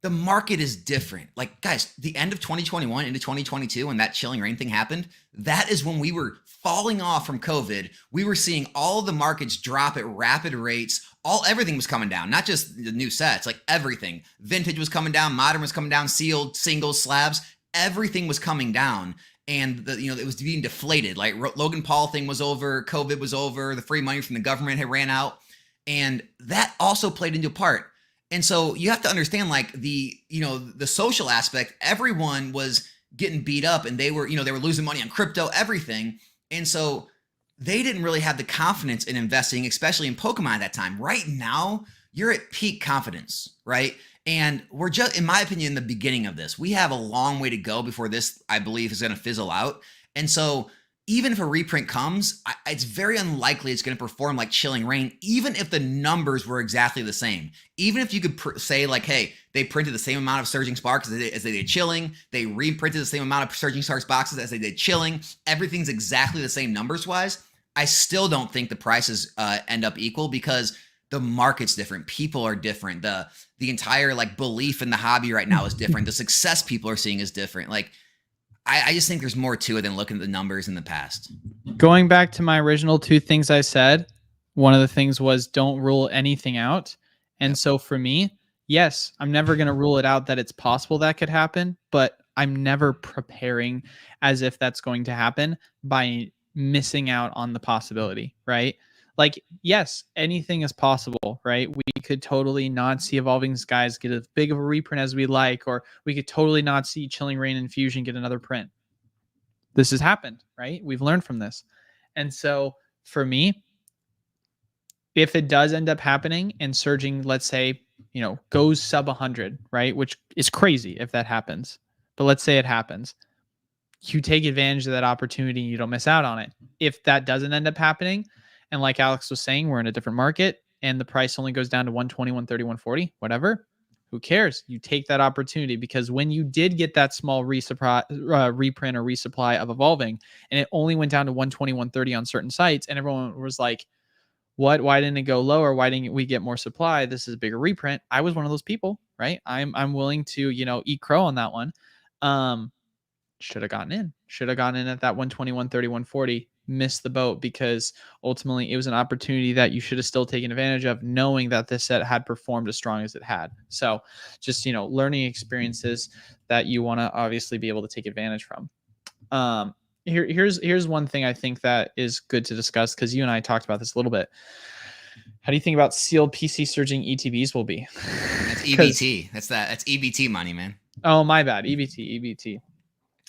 the market is different. Like, guys, the end of 2021 into 2022, when that chilling rain thing happened, that is when we were falling off from COVID. We were seeing all of the markets drop at rapid rates. Everything was coming down, not just the new sets, like everything. Vintage was coming down, modern was coming down, sealed, singles, slabs, everything was coming down. And it was being deflated. Like Logan Paul thing was over, COVID was over, the free money from the government had ran out. And that also played into part. And so you have to understand, like, the social aspect, everyone was getting beat up and they were losing money on crypto, everything. And so they didn't really have the confidence in investing, especially in Pokemon at that time. Right now, you're at peak confidence, right? And we're just, in my opinion, the beginning of this. We have a long way to go before this, I believe, is going to fizzle out. And so even if a reprint comes, it's very unlikely it's going to perform like Chilling Reign, even if the numbers were exactly the same. Even if you could say like, hey, they printed the same amount of Surging Sparks as they did Chilling, they reprinted the same amount of Surging Sparks boxes as they did Chilling, everything's exactly the same numbers-wise, I still don't think the prices end up equal, because the market's different. People are different. The entire like belief in the hobby right now is different. The success people are seeing is different. Like, I just think there's more to it than looking at the numbers in the past. Going back to my original two things I said, one of the things was don't rule anything out. And so for me, yes, I'm never going to rule it out that it's possible that could happen, but I'm never preparing as if that's going to happen by missing out on the possibility, right? Like, yes, anything is possible, right? We could totally not see Evolving Skies get as big of a reprint as we like, or we could totally not see Chilling Reign and Fusion get another print. This has happened, right? We've learned from this. And so for me, if it does end up happening and surging, let's say, goes sub 100, right? Which is crazy if that happens. But let's say it happens. You take advantage of that opportunity and you don't miss out on it. If that doesn't end up happening, and like Alex was saying, we're in a different market and the price only goes down to 120, 130, 140, whatever, who cares? You take that opportunity, because when you did get that small reprint or resupply of Evolving, and it only went down to 120, 130 on certain sites, and everyone was like, what? Why didn't it go lower? Why didn't we get more supply? This is a bigger reprint. I was one of those people, right? I'm willing to, eat crow on that one. Should have gotten in at that 120, 130, 140, missed the boat, because ultimately it was an opportunity that you should have still taken advantage of, knowing that this set had performed as strong as it had. So just, learning experiences that you want to obviously be able to take advantage from. Here's one thing I think that is good to discuss, because you and I talked about this a little bit. How do you think about sealed PC surging ETBs will be? That's EBT. That's EBT money, man. Oh, my bad. EBT.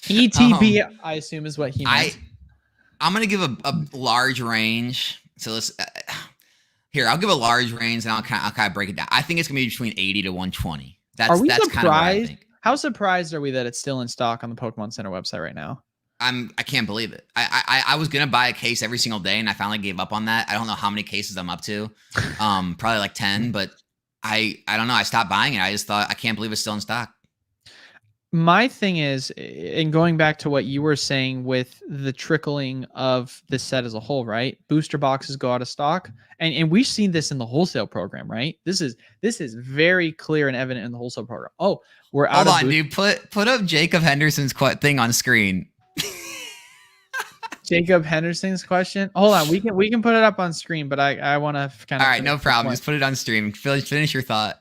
ETB, I assume, is what he meant. I'm gonna give a large range. So let's here. I'll give a large range, and I'll kind of break it down. I think it's gonna be between 80 to 120. That's kind of what I think. How surprised are we that it's still in stock on the Pokemon Center website right now? I can't believe it. I was gonna buy a case every single day, and I finally gave up on that. I don't know how many cases I'm up to. Probably like 10, but I don't know. I stopped buying it. I just thought I can't believe it's still in stock. My thing is, and going back to what you were saying with the trickling of the set as a whole, right? Booster boxes go out of stock, and we've seen this in the wholesale program, right? This is very clear and evident in the wholesale program. Oh, we're out. Hold on, dude. Put up Jacob Henderson's thing on screen. Jacob Henderson's question. Hold on, we can put it up on screen, but I want to kind of. All right, no problem. Just put it on stream. Finish your thought.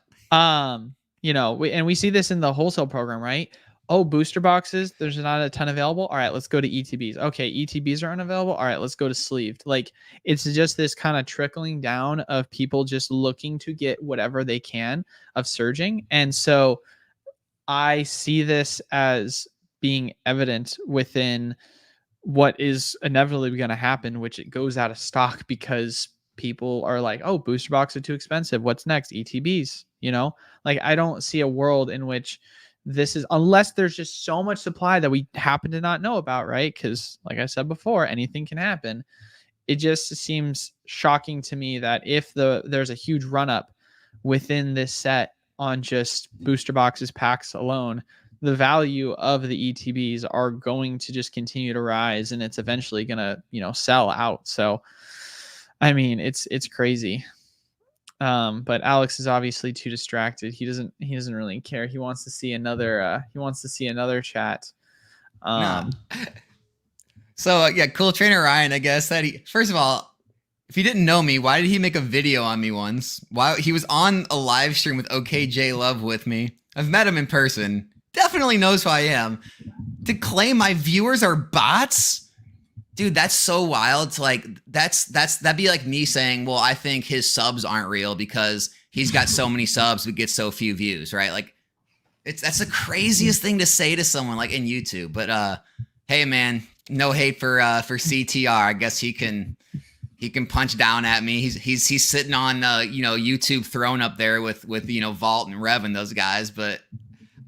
We see this in the wholesale program, right? Oh, booster boxes, there's not a ton available. All right, let's go to ETBs. Okay, ETBs are unavailable. All right, let's go to sleeved. Like, it's just this kind of trickling down of people just looking to get whatever they can of surging. And so I see this as being evident within what is inevitably going to happen, which it goes out of stock because people are like, oh, booster boxes are too expensive. What's next? ETBs, like I don't see a world in which this is, unless there's just so much supply that we happen to not know about, right? Because like I said before, anything can happen. It just seems shocking to me that if there's a huge run up within this set on just booster boxes packs alone, the value of the ETBs are going to just continue to rise, and it's eventually going to, sell out. So, I mean, it's crazy. But Alex is obviously too distracted. He doesn't really care. He wants to see another chat. No. So yeah, cool trainer Ryan, I guess that first of all, if he didn't know me, why did he make a video on me once? Why he was on a live stream with OKJ Love with me. I've met him in person. Definitely knows who I am. To claim my viewers are bots? Dude, that's so wild. To like that'd be like me saying, well, I think his subs aren't real because he's got so many subs but gets so few views, right? Like that's the craziest thing to say to someone like in YouTube. But hey man, no hate for CTR. I guess he can punch down at me. He's sitting on YouTube throne up there with Vault and Rev and those guys, but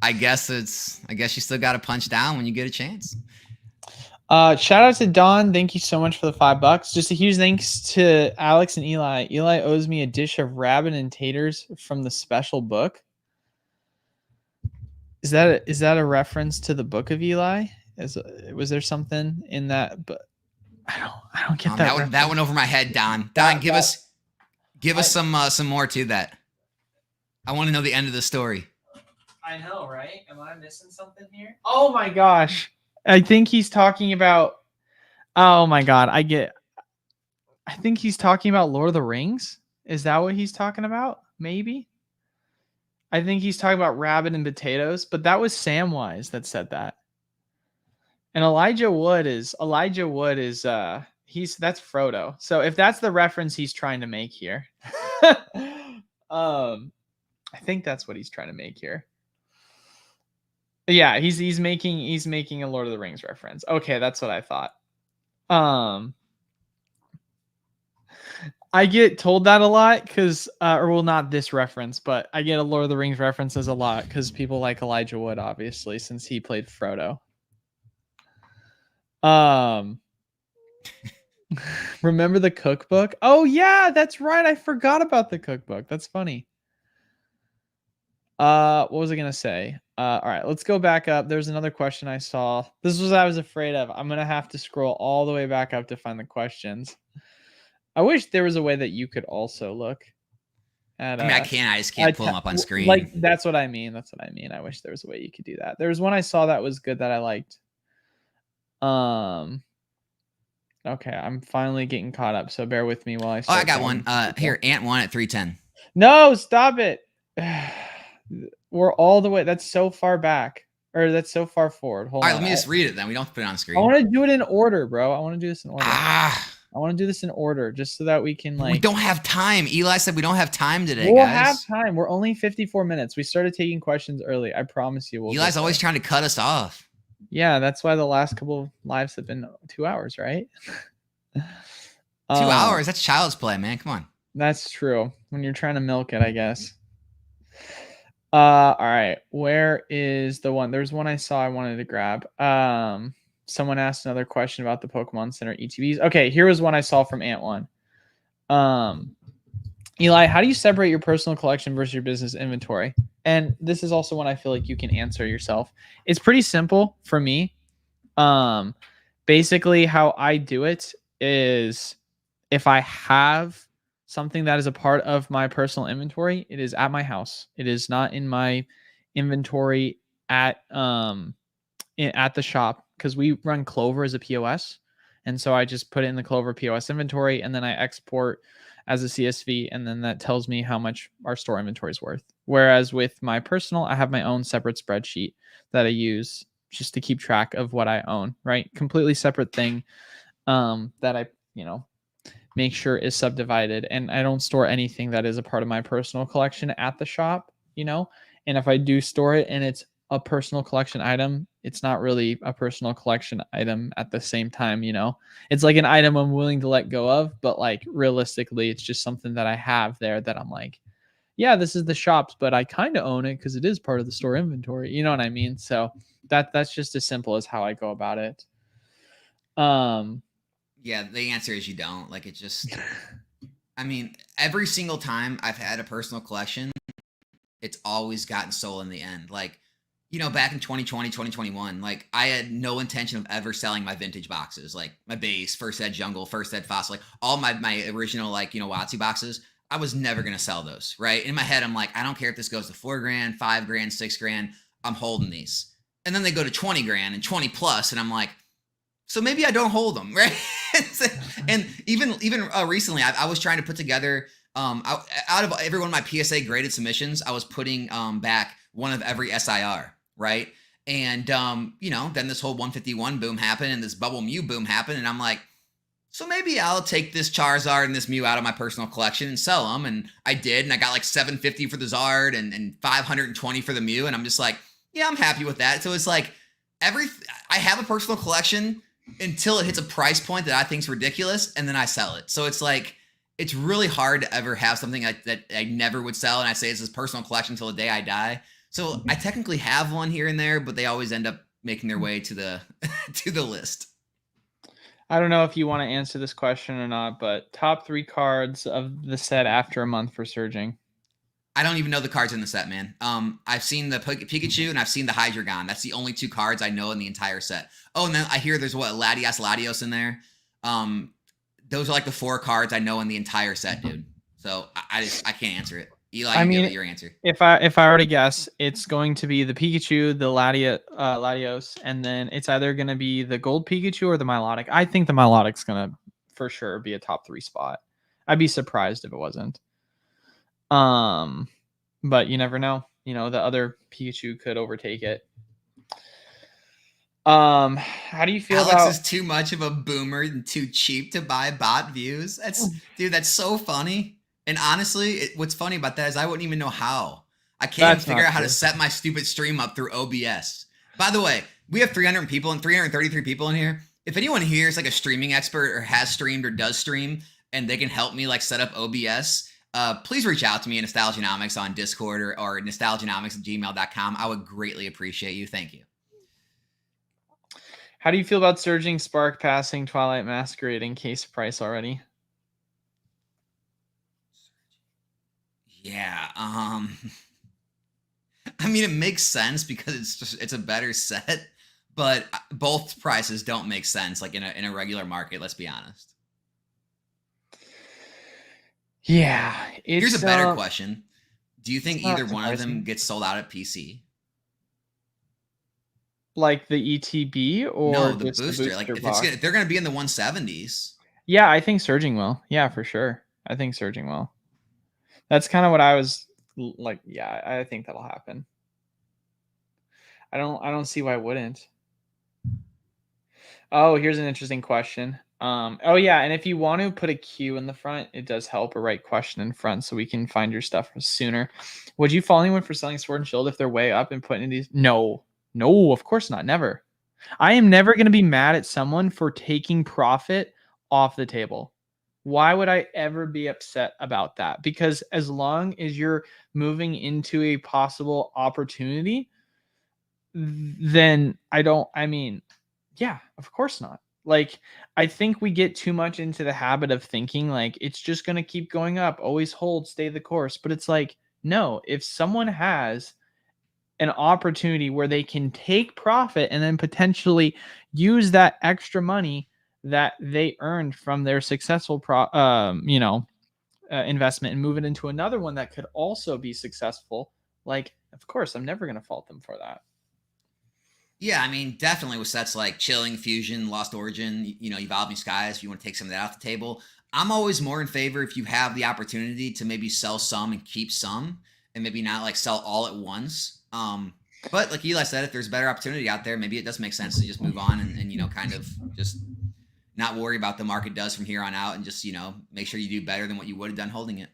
I guess you still got to punch down when you get a chance. Shout out to Don. Thank you so much for the $5. Just a huge thanks to Alex and Eli. Eli owes me a dish of rabbit and taters from the special book. Is that a reference to the book of Eli? Was there something in that? But I don't get that. That one over my head, Don. Don, give us some more to that. I want to know the end of the story. I know, right? Am I missing something here? Oh my gosh. I think he's talking about, oh my God. I think he's talking about Lord of the Rings. Is that what he's talking about? Maybe. I think he's talking about rabbit and potatoes, but that was Samwise that said that. And Elijah Wood is that's Frodo. So if that's the reference he's trying to make here, I think that's what he's trying to make here. Yeah, he's making a Lord of the Rings reference. Okay, that's what I thought. I get told that a lot because, not this reference, but I get a Lord of the Rings references a lot because people like Elijah Wood, obviously, since he played Frodo. Remember the cookbook? Oh yeah, that's right. I forgot about the cookbook. That's funny. What was I gonna say? All right, let's go back up. There's another question I saw. This was what I was afraid of. I'm gonna have to scroll all the way back up to find the questions. I wish there was a way that you could also look at. I can't. I just can't pull them up on screen. Like that's what I mean. I wish there was a way you could do that. There was one I saw that was good that I liked. Okay, I'm finally getting caught up, so bear with me while I. I got one. Here, Ant 1 at 310. No, stop it. We're all the way. That's so far back, or that's so far forward. Hold on. All right, let me just read it then. We don't have to put it on screen. I want to do it in order, bro. I want to do this in order. I want to do this in order just so that we can We don't have time. Eli said we don't have time today, we'll guys. have time. We're only 54 minutes. We started taking questions early. I promise you. Eli's always trying to cut us off. Yeah, that's why the last couple of lives have been 2 hours, right? 2 hours? That's child's play, man. Come on. That's true. When you're trying to milk it, I guess. All right. Where is the one? There's one I saw I wanted to grab. Someone asked another question about the Pokemon Center ETBs. Okay, here was one I saw from Ant1. Eli, how do you separate your personal collection versus your business inventory? And this is also one I feel like you can answer yourself. It's pretty simple for me. Basically, how I do it is if I have something that is a part of my personal inventory, it is at my house. It is not in my inventory at the shop, because we run Clover as a POS. And so I just put it in the Clover POS inventory, and then I export as a CSV, and then that tells me how much our store inventory is worth. Whereas with my personal, I have my own separate spreadsheet that I use just to keep track of what I own, right? Completely separate thing that I, make sure is subdivided. And I don't store anything that is a part of my personal collection at the shop, and if I do store it and it's a personal collection item, it's not really a personal collection item at the same time. It's like an item I'm willing to let go of, but like realistically, it's just something that I have there that I'm like, yeah, this is the shop's, but I kind of own it because it is part of the store inventory. You know what I mean? So that's just as simple as how I go about it. Yeah, the answer is you don't. Like, it just, I mean, every single time I've had a personal collection, it's always gotten sold in the end. Like, back in 2020, 2021, like, I had no intention of ever selling my vintage boxes, like my base, first ed jungle, first ed fossil, like all my original, like, WotC boxes. I was never going to sell those, right? In my head, I'm like, I don't care if this goes to $4,000, $5,000, $6,000, I'm holding these. And then they go to 20 grand and 20 plus, and I'm like, so maybe I don't hold them, right? And even recently, I was trying to put together, out of every one of my PSA graded submissions, I was putting back one of every SIR, right? And then this whole 151 boom happened, and this bubble Mew boom happened, and I'm like, so maybe I'll take this Charizard and this Mew out of my personal collection and sell them. And I did, and I got like 750 for the Zard and 520 for the Mew, and I'm just like, yeah, I'm happy with that. So it's like I have a personal collection until it hits a price point that I think is ridiculous, and then I sell it. So it's like, it's really hard to ever have something that I never would sell, and I say it's this personal collection until the day I die. So I technically have one here and there, but they always end up making their way to the to the list. I don't know if you want to answer this question or not, but top 3 cards of the set after a month for Surging. I don't even know the cards in the set, man. I've seen the Pikachu and I've seen the Hydreigon. That's the only 2 cards I know in the entire set. Oh, and then I hear there's Latios in there. Those are like the 4 cards I know in the entire set, dude. So I can't answer it. Eli, you give it your answer. If I were to guess, it's going to be the Pikachu, the Latios, and then it's either going to be the Gold Pikachu or the Milotic. I think the Milotic's going to for sure be a top 3 spot. I'd be surprised if it wasn't. But you never know. The other Pikachu could overtake it. How do you feel Alex is too much of a boomer and too cheap to buy bot views? That's so funny. And honestly, what's funny about that is I wouldn't even know how. I can't even figure out how to set my stupid stream up through OBS. By the way, we have 300 people and 333 people in here. If anyone here is like a streaming expert or has streamed or does stream, and they can help me like set up OBS, please reach out to me at Nostalgianomics on Discord or nostalgianomics@gmail.com. I would greatly appreciate you. Thank you. How do you feel about Surging, Spark, Passing, Twilight, Masquerading, case price already? Yeah. I mean, it makes sense because it's a better set, but both prices don't make sense like in a regular market. Let's be honest. Yeah. Here's a better question. Do you think either one of them gets sold out at PC? Like the ETB or no, the booster? Like if they're going to be in the 170s. Yeah, I think Surging will. Yeah, for sure. I think Surging will. That's kind of what I was like. Yeah, I think that'll happen. I don't see why it wouldn't. Oh, here's an interesting question. Oh yeah, and if you want to put a Q in the front, it does help, a right question in front, so we can find your stuff sooner. Would you follow anyone for selling Sword and Shield if they're way up and putting in these? No, no, of course not, never. I am never going to be mad at someone for taking profit off the table. Why would I ever be upset about that? Because as long as you're moving into a possible opportunity, then I mean, yeah, of course not. Like, I think we get too much into the habit of thinking like it's just going to keep going up, always hold, stay the course. But it's like, no, if someone has an opportunity where they can take profit and then potentially use that extra money that they earned from their successful investment and move it into another one that could also be successful, like, of course I'm never going to fault them for that. Yeah, I mean, definitely with sets like Chilling, Fusion, Lost Origin, Evolving Skies, if you want to take some of that off the table. I'm always more in favor if you have the opportunity to maybe sell some and keep some and maybe not like sell all at once. But like Eli said, if there's a better opportunity out there, maybe it does make sense to just move on and kind of just not worry about the market does from here on out and just, make sure you do better than what you would have done holding it.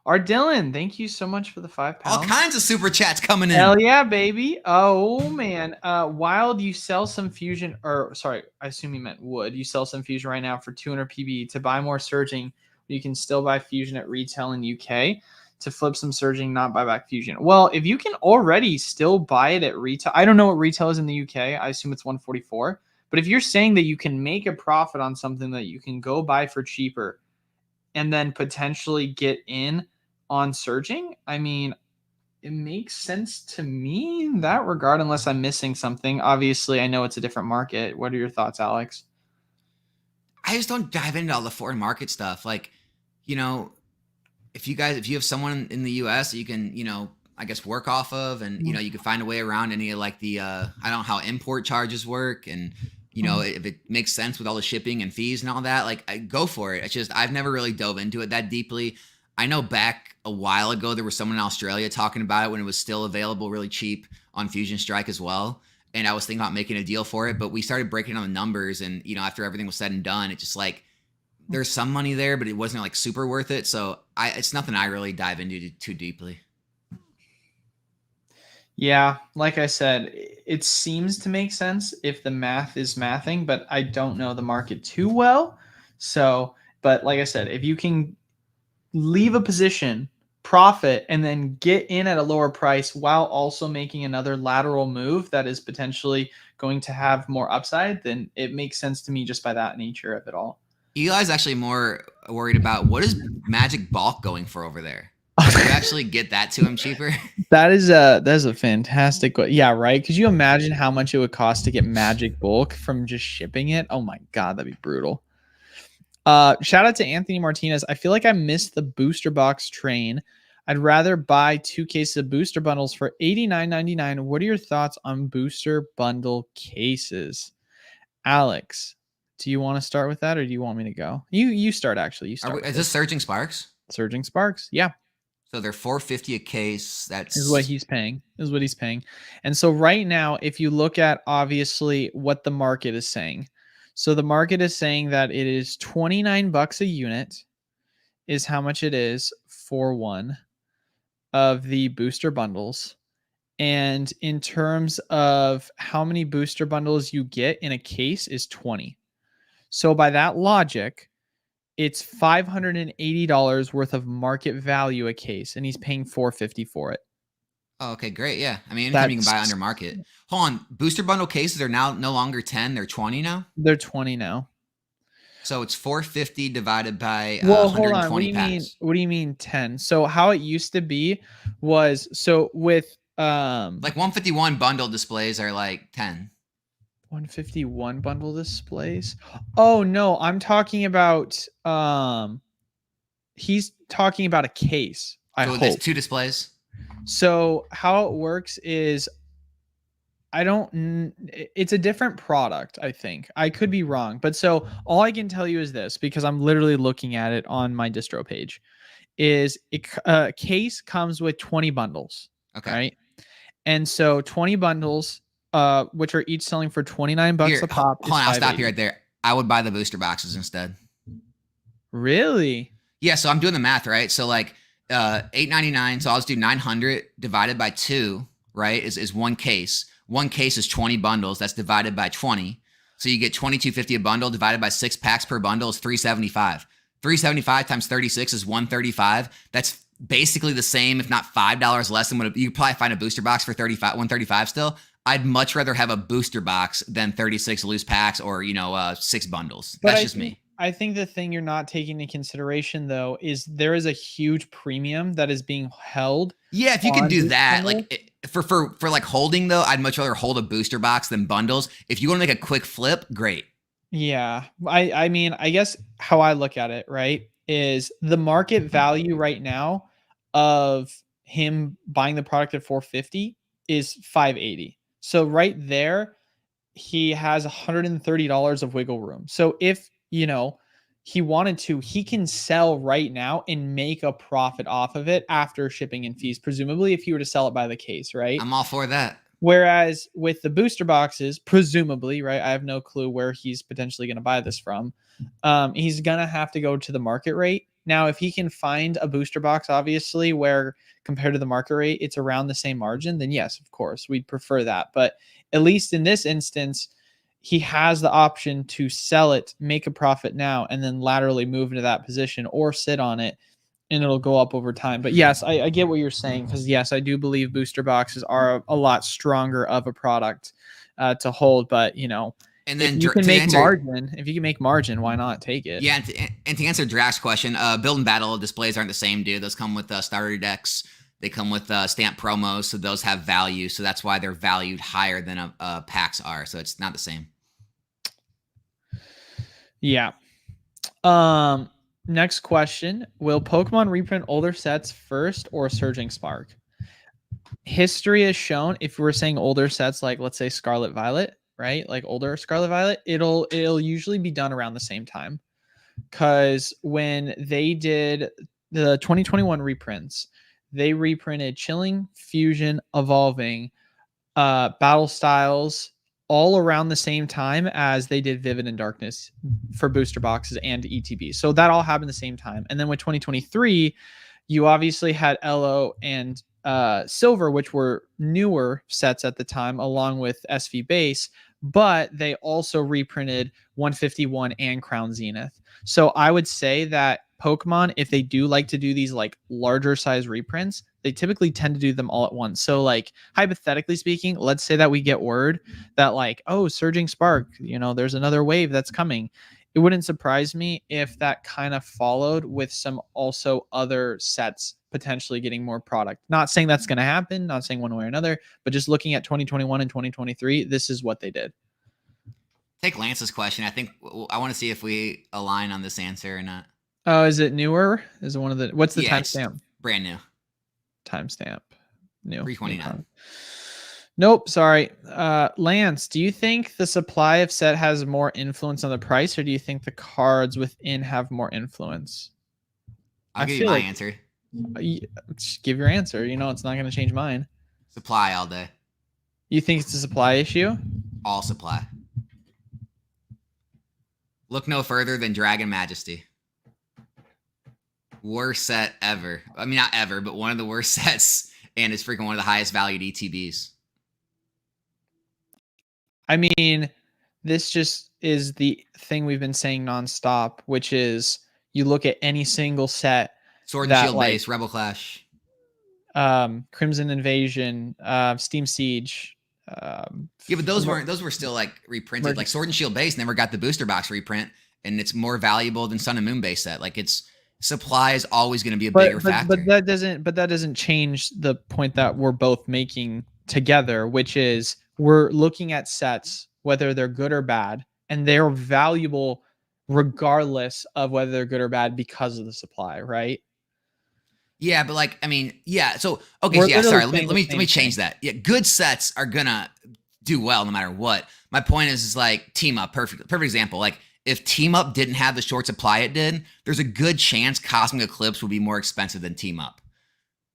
Art Dylan, thank you so much for the £5. All kinds of super chats coming in. Hell yeah, baby. Oh man. Wild, you sell some fusion, or sorry, I assume you meant wood. You sell some fusion right now for 200 PB to buy more surging. You can still buy fusion at retail in UK to flip some surging, not buy back fusion. Well, if you can already still buy it at retail, I don't know what retail is in the UK. I assume it's 144. But if you're saying that you can make a profit on something that you can go buy for cheaper and then potentially get in on surging, I mean, it makes sense to me in that regard, unless I'm missing something. Obviously, I know it's a different market. What are your thoughts, Alex? I just don't dive into all the foreign market stuff. Like, if you have someone in the US that you can, I guess work off of, and you can find a way around any of like the I don't know how import charges work, and if it makes sense with all the shipping and fees and all that, like go for it. It's just I've never really dove into it that deeply. I know back a while ago there was someone in Australia talking about it when it was still available really cheap on Fusion Strike as well. And I was thinking about making a deal for it, but we started breaking down the numbers, and after everything was said and done, it just like there's some money there, but it wasn't like super worth it. So it's nothing I really dive into too deeply. Yeah, like I said, it seems to make sense if the math is mathing, but I don't know the market too well. So, but like I said, if you can leave a position, profit, and then get in at a lower price while also making another lateral move that is potentially going to have more upside, then it makes sense to me just by that nature of it all. Eli's actually more worried about what is Magic Bulk going for over there. Can you actually get that to him cheaper? That is a fantastic, yeah, right? Could you imagine how much it would cost to get Magic Bulk from just shipping it? Oh my god, that'd be brutal. Shout out to Anthony Martinez. I feel like I missed the booster box train. I'd rather buy 2 cases of booster bundles for $89.99. What are your thoughts on booster bundle cases? Alex, do you want to start with that, or do you want me to go? You start, actually. You start. Is this Surging Sparks? Surging Sparks, yeah. So they're $4.50 a case. That's is what he's paying. And so right now, if you look at obviously what the market is saying, so the market is saying that it is $29 a unit is how much it is for one of the booster bundles. And in terms of how many booster bundles you get in a case is 20. So by that logic, it's $580 worth of market value a case, and he's paying $450 for it. Oh, okay, great. Yeah. I mean, anytime you can buy under market. Hold on. Booster bundle cases are now no longer 10. They're 20 now? They're 20 now. So it's 450 divided by well, 120 hold on. What do you packs. What do you mean 10? So how it used to be was, so with like 151 bundle displays are like 10. 151 bundle displays? Oh no, I'm talking about he's talking about a case. So there's 2 displays. So how it works is it's a different product, I think. I could be wrong. But so all I can tell you is this, because I'm literally looking at it on my distro page, is a case comes with 20 bundles. Okay. Right. And so 20 bundles, which are each selling for $29 a pop. Hold on, I'll stop you right there. I would buy the booster boxes instead. Really? Yeah, so I'm doing the math, right? So like 899, so I'll just do 900 divided by 2, right? Is one case. One case is 20 bundles. That's divided by 20. So you get 2250 a bundle divided by 6 packs per bundle is 375. 375 times 36 is 135. That's basically the same, if not $5 less than what you could probably find a booster box for 135 still. I'd much rather have a booster box than 36 loose packs or 6 bundles. That's just me. I think the thing you're not taking into consideration though is there is a huge premium that is being held. Yeah, if you can do that, like for like holding though, I'd much rather hold a booster box than bundles. If you want to make a quick flip, great. Yeah. I mean, I guess how I look at it, right, is the market value right now of him buying the product at 450 is 580. So right there, he has $130 of wiggle room. So if, he wanted to, he can sell right now and make a profit off of it after shipping and fees, presumably if he were to sell it by the case, right? I'm all for that. Whereas with the booster boxes, presumably, right, I have no clue where he's potentially going to buy this from. He's going to have to go to the market rate. Now, if he can find a booster box, obviously, where compared to the market rate, it's around the same margin, then yes, of course, we'd prefer that. But at least in this instance, he has the option to sell it, make a profit now, and then laterally move into that position or sit on it, and it'll go up over time. But yes, I get what you're saying, because yes, I do believe booster boxes are a lot stronger of a product to hold. But and then if you can make margin, why not take it? Yeah, and to answer Drax's question, build and battle displays aren't the same, dude. Those come with starter decks. They come with stamp promos, so those have value. So that's why they're valued higher than packs are. So it's not the same. Yeah. Next question. Will Pokemon reprint older sets first or Surging Spark? History has shown, if we're saying older sets, like let's say Scarlet Violet, right? Like older Scarlet Violet, it'll usually be done around the same time. Because when they did the 2021 reprints, they reprinted Chilling, Fusion, Evolving, Battle Styles, all around the same time as they did Vivid and Darkness for booster boxes and ETB. So that all happened at the same time. And then with 2023, you obviously had Elo and Silver, which were newer sets at the time, along with SV Base, but they also reprinted 151 and Crown Zenith. So I would say that Pokemon, if they do like to do these like larger size reprints, they typically tend to do them all at once. So like hypothetically speaking, let's say that we get word that like, oh, Surging Spark, there's another wave that's coming. It wouldn't surprise me if that kind of followed with some also other sets potentially getting more product. Not saying that's going to happen, not saying one way or another, but just looking at 2021 and 2023, this is what they did. Take Lance's question. I think I want to see if we align on this answer or not. Oh, is it newer? Is it one of the, what's the timestamp? Brand new. Timestamp. New. 329. Nope, sorry. Lance, do you think the supply of set has more influence on the price, or do you think the cards within have more influence? I'll give you my answer. Just give your answer. It's not going to change mine. Supply all day. You think it's a supply issue? All supply. Look no further than Dragon Majesty. Worst set ever. I mean, not ever, but one of the worst sets, and it's freaking one of the highest valued ETBs. I mean, this just is the thing we've been saying nonstop, which is you look at any single set. Sword and Shield base, Rebel Clash. Crimson Invasion, Steam Siege. Yeah, but those were still like reprinted. Like Sword and Shield base never got the booster box reprint, and it's more valuable than Sun and Moon base set. Like supply is always going to be a bigger factor. But that doesn't change the point that we're both making together, which is we're looking at sets, whether they're good or bad, and they're valuable regardless of whether they're good or bad because of the supply, right? Yeah, but like, I mean, yeah. So okay, yeah. Sorry, let me change that. Yeah, good sets are gonna do well no matter what. My point is like Team Up, perfect example. Like if Team Up didn't have the short supply it did, there's a good chance Cosmic Eclipse would be more expensive than Team Up.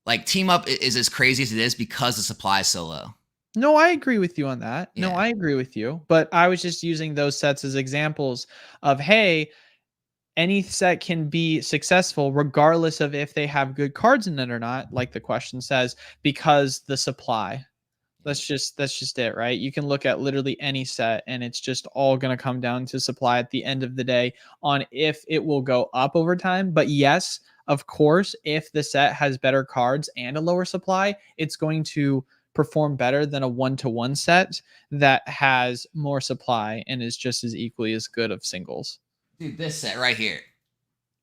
Like Team Up is as crazy as it is because the supply is so low. No, I agree with you on that. No, Yeah. I agree with you. But I was just using those sets as examples of, hey, any set can be successful regardless of if they have good cards in it or not, like the question says, because the supply. Yeah. That's just it, right? You can look at literally any set and it's just all going to come down to supply at the end of the day on if it will go up over time. But yes, of course, if the set has better cards and a lower supply, it's going to perform better than a one-to-one set that has more supply and is just as equally as good of singles. Dude, this set right here,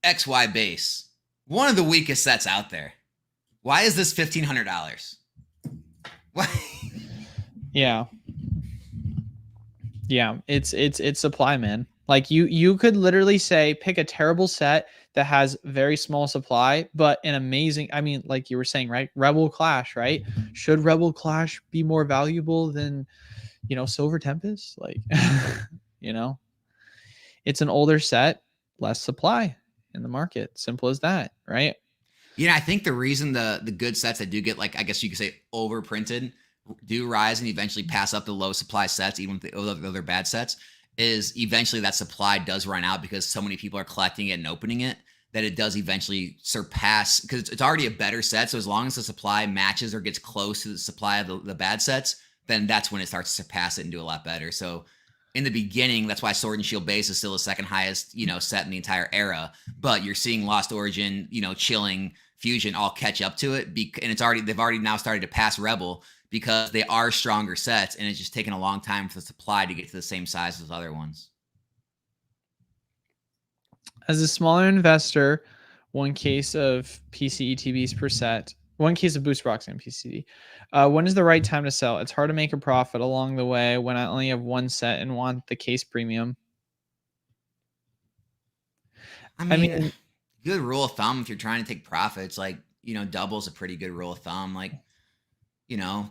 XY base, one of the weakest sets out there. Why is this $1,500? Why? Yeah. Yeah, it's supply, man. Like you could literally say pick a terrible set that has very small supply, but an amazing. I mean, like you were saying, right? Rebel Clash, right? Should Rebel Clash be more valuable than Silver Tempest? Like, you know, it's an older set, less supply in the market. Simple as that, right? I think the reason the good sets that do get, like, I guess you could say, overprinted do rise and eventually pass up the low supply sets, even with the other bad sets, is eventually that supply does run out because so many people are collecting it and opening it that it does eventually surpass, because it's already a better set. So as long as the supply matches or gets close to the supply of the bad sets, then that's when it starts to surpass it and do a lot better. So in the beginning, that's why Sword and Shield base is still the second highest, set in the entire era. But you're seeing Lost Origin, Chilling, Fusion all catch up to it, and they've already now started to pass Rebel because they are stronger sets, and it's just taken a long time for the supply to get to the same size as other ones. As a smaller investor, one case of PC ETBs per set, one case of booster box and PCD. When is the right time to sell? It's hard to make a profit along the way when I only have one set and want the case premium. I I mean, mean, good rule of thumb if you're trying to take profits, like, double's a pretty good rule of thumb. Like,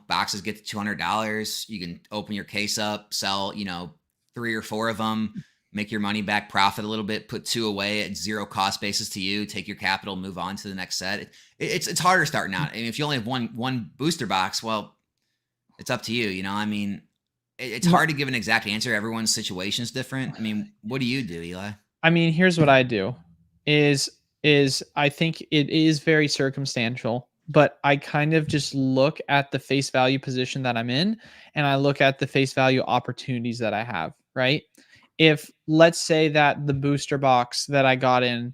boxes get to $200. You can open your case up, sell, 3 or 4 of them, make your money back, profit a little bit, put 2 away at zero cost basis to you, take your capital, move on to the next set. It's harder starting out. And if you only have one booster box, well, it's up to you. I mean, it's hard to give an exact answer. Everyone's situation is different. I mean, what do you do, Eli? here's what I do is I think it is very circumstantial, but I kind of just look at the face value position that I'm in and I look at the face value opportunities that I have, right? If let's say that the booster box that I got in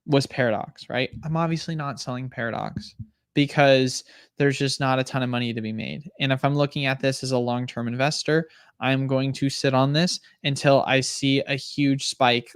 was Paradox, right? I'm obviously not selling Paradox because there's just not a ton of money to be made. And if I'm looking at this as a long-term investor, I'm going to sit on this until I see a huge spike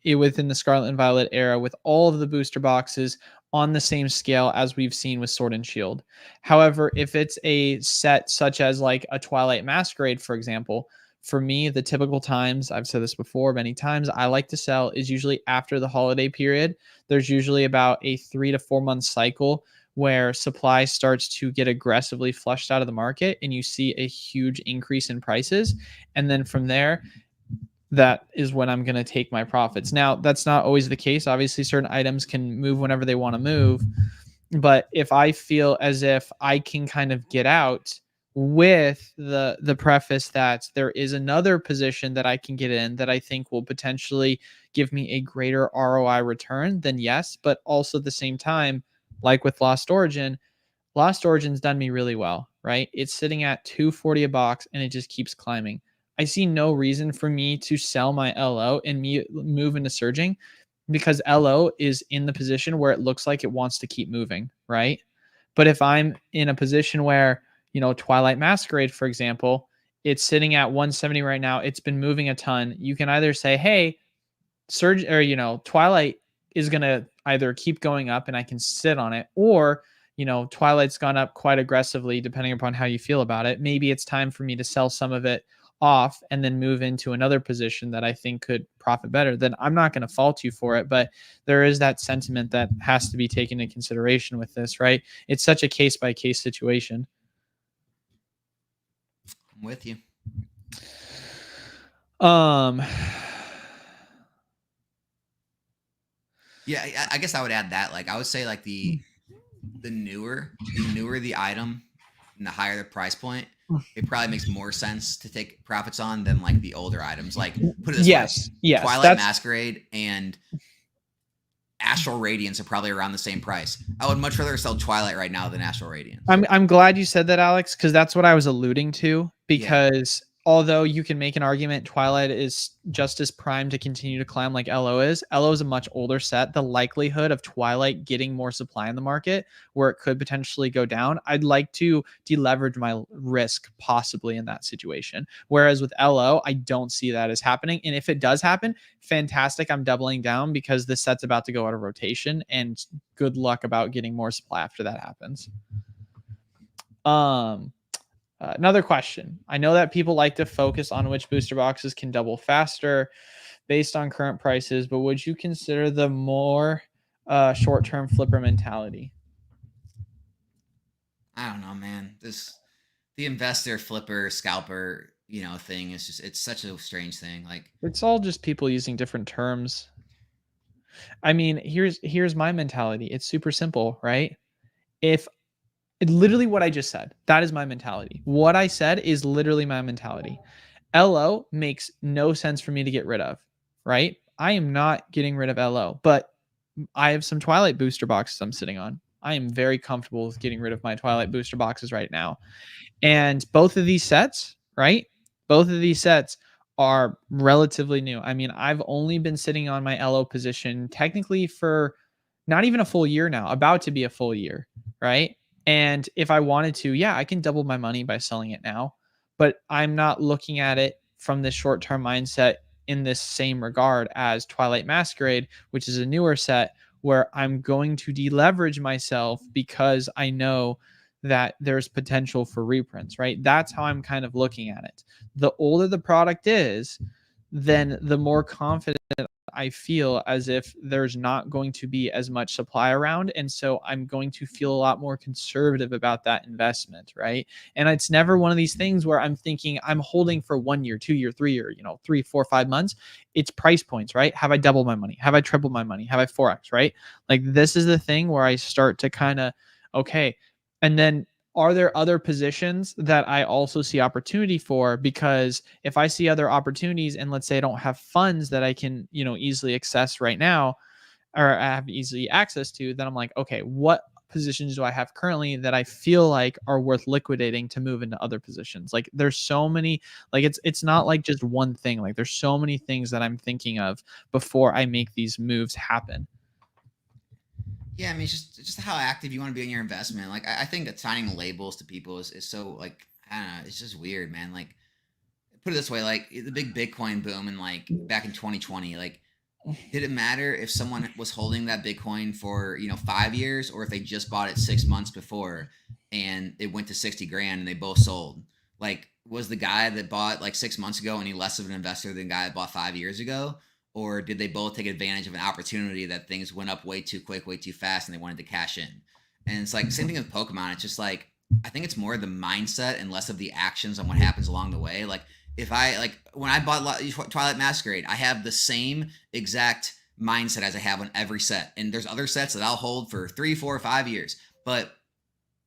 within the Scarlet and Violet era with all of the booster boxes on the same scale as we've seen with Sword and Shield. However, if it's a set such as like a Twilight Masquerade, for example, for me, the typical times, I've said this before many times, I like to sell is usually after the holiday period. There's usually about a 3 to 4 month cycle where supply starts to get aggressively flushed out of the market and you see a huge increase in prices. And then from there, that is when I'm going to take my profits. Now, that's not always the case. Obviously, certain items can move whenever they want to move. But if I feel as if I can kind of get out with the preface that there is another position that I can get in that I think will potentially give me a greater ROI return, then yes. But also at the same time, like with Lost Origin's done me really well, right? It's sitting at 240 a box and it just keeps climbing. I see no reason for me to sell my LO and move into surging because LO is in the position where it looks like it wants to keep moving, right? But if I'm in a position where, Twilight Masquerade, for example, it's sitting at 170 right now, it's been moving a ton. You can either say, hey, surge or Twilight is going to either keep going up and I can sit on it, or Twilight's gone up quite aggressively depending upon how you feel about it. Maybe it's time for me to sell some of it off and then move into another position that I think could profit better. Then I'm not going to fault you for it, but there is that sentiment that has to be taken into consideration with this, right? It's such a case by case situation. I'm with you. Yeah, I guess I would add that. Like, I would say, like, the newer the item and the higher the price point, it probably makes more sense to take profits on than like the older items. Like, put it this way, Yes, Twilight that's Masquerade and Astral Radiance are probably around the same price. I would much rather sell Twilight right now than Astral Radiance. I'm glad you said that, Alex, because that's what I was alluding to. Yeah. Because although you can make an argument Twilight is just as primed to continue to climb like LO is, LO is a much older set. The likelihood of Twilight getting more supply in the market where it could potentially go down, I'd like to deleverage my risk possibly in that situation. Whereas with LO, I don't see that as happening. And if it does happen, fantastic. I'm doubling down because this set's about to go out of rotation, and good luck about getting more supply after that happens. Another question. I know that people like to focus on which booster boxes can double faster based on current prices, but would you consider the more short-term flipper mentality? I don't know, man. The investor flipper scalper, thing is just, it's such a strange thing. Like, It's all just people using different terms. I mean, here's my mentality. It's super simple, right? If literally what I just said, that is my mentality. What I said is literally my mentality. LO makes no sense for me to get rid of, right? I am not getting rid of LO, but I have some Twilight booster boxes I'm sitting on. I am very comfortable with getting rid of my Twilight booster boxes right now. And both of these sets, right? Both of these sets are relatively new. I mean, I've only been sitting on my LO position technically for not even a full year now, about to be a full year, right? And if I wanted to, yeah, I can double my money by selling it now, but I'm not looking at it from this short-term mindset in this same regard as Twilight Masquerade, which is a newer set where I'm going to deleverage myself because I know that there's potential for reprints, right? That's how I'm kind of looking at it. The older the product is, then the more confident I feel as if there's not going to be as much supply around. And so I'm going to feel a lot more conservative about that investment, right? And it's never one of these things where I'm thinking I'm holding for 1 year, 2 year, 3 year, 3, 4, 5 months. It's price points, right? Have I doubled my money? Have I tripled my money? Have I 4x, right? Like this is the thing where I start to kind of, okay. And then are there other positions that I also see opportunity for? Because if I see other opportunities and let's say I don't have funds that I can, easily access right now or I have easy access to, then I'm like, okay, what positions do I have currently that I feel like are worth liquidating to move into other positions? Like there's so many, like it's not like just one thing. Like there's so many things that I'm thinking of before I make these moves happen. yeah, I mean, it's just how active you want to be in your investment. Like, I think assigning labels to people is so, like, I don't know, it's just weird, man. Like, put it this way, like the big Bitcoin boom and like back in 2020, like, did it matter if someone was holding that Bitcoin for 5 years, or if they just bought it 6 months before and it went to 60 grand and they both sold? Like, was the guy that bought like 6 months ago any less of an investor than the guy that bought 5 years ago? Or did they both take advantage of an opportunity that things went up way too quick, way too fast, and they wanted to cash in? And it's like same thing with Pokemon. It's just like, I think it's more the mindset and less of the actions on what happens along the way. Like, if I like when I bought Twilight Masquerade, I have the same exact mindset as I have on every set. And there's other sets that I'll hold for 3, 4, 5 years. But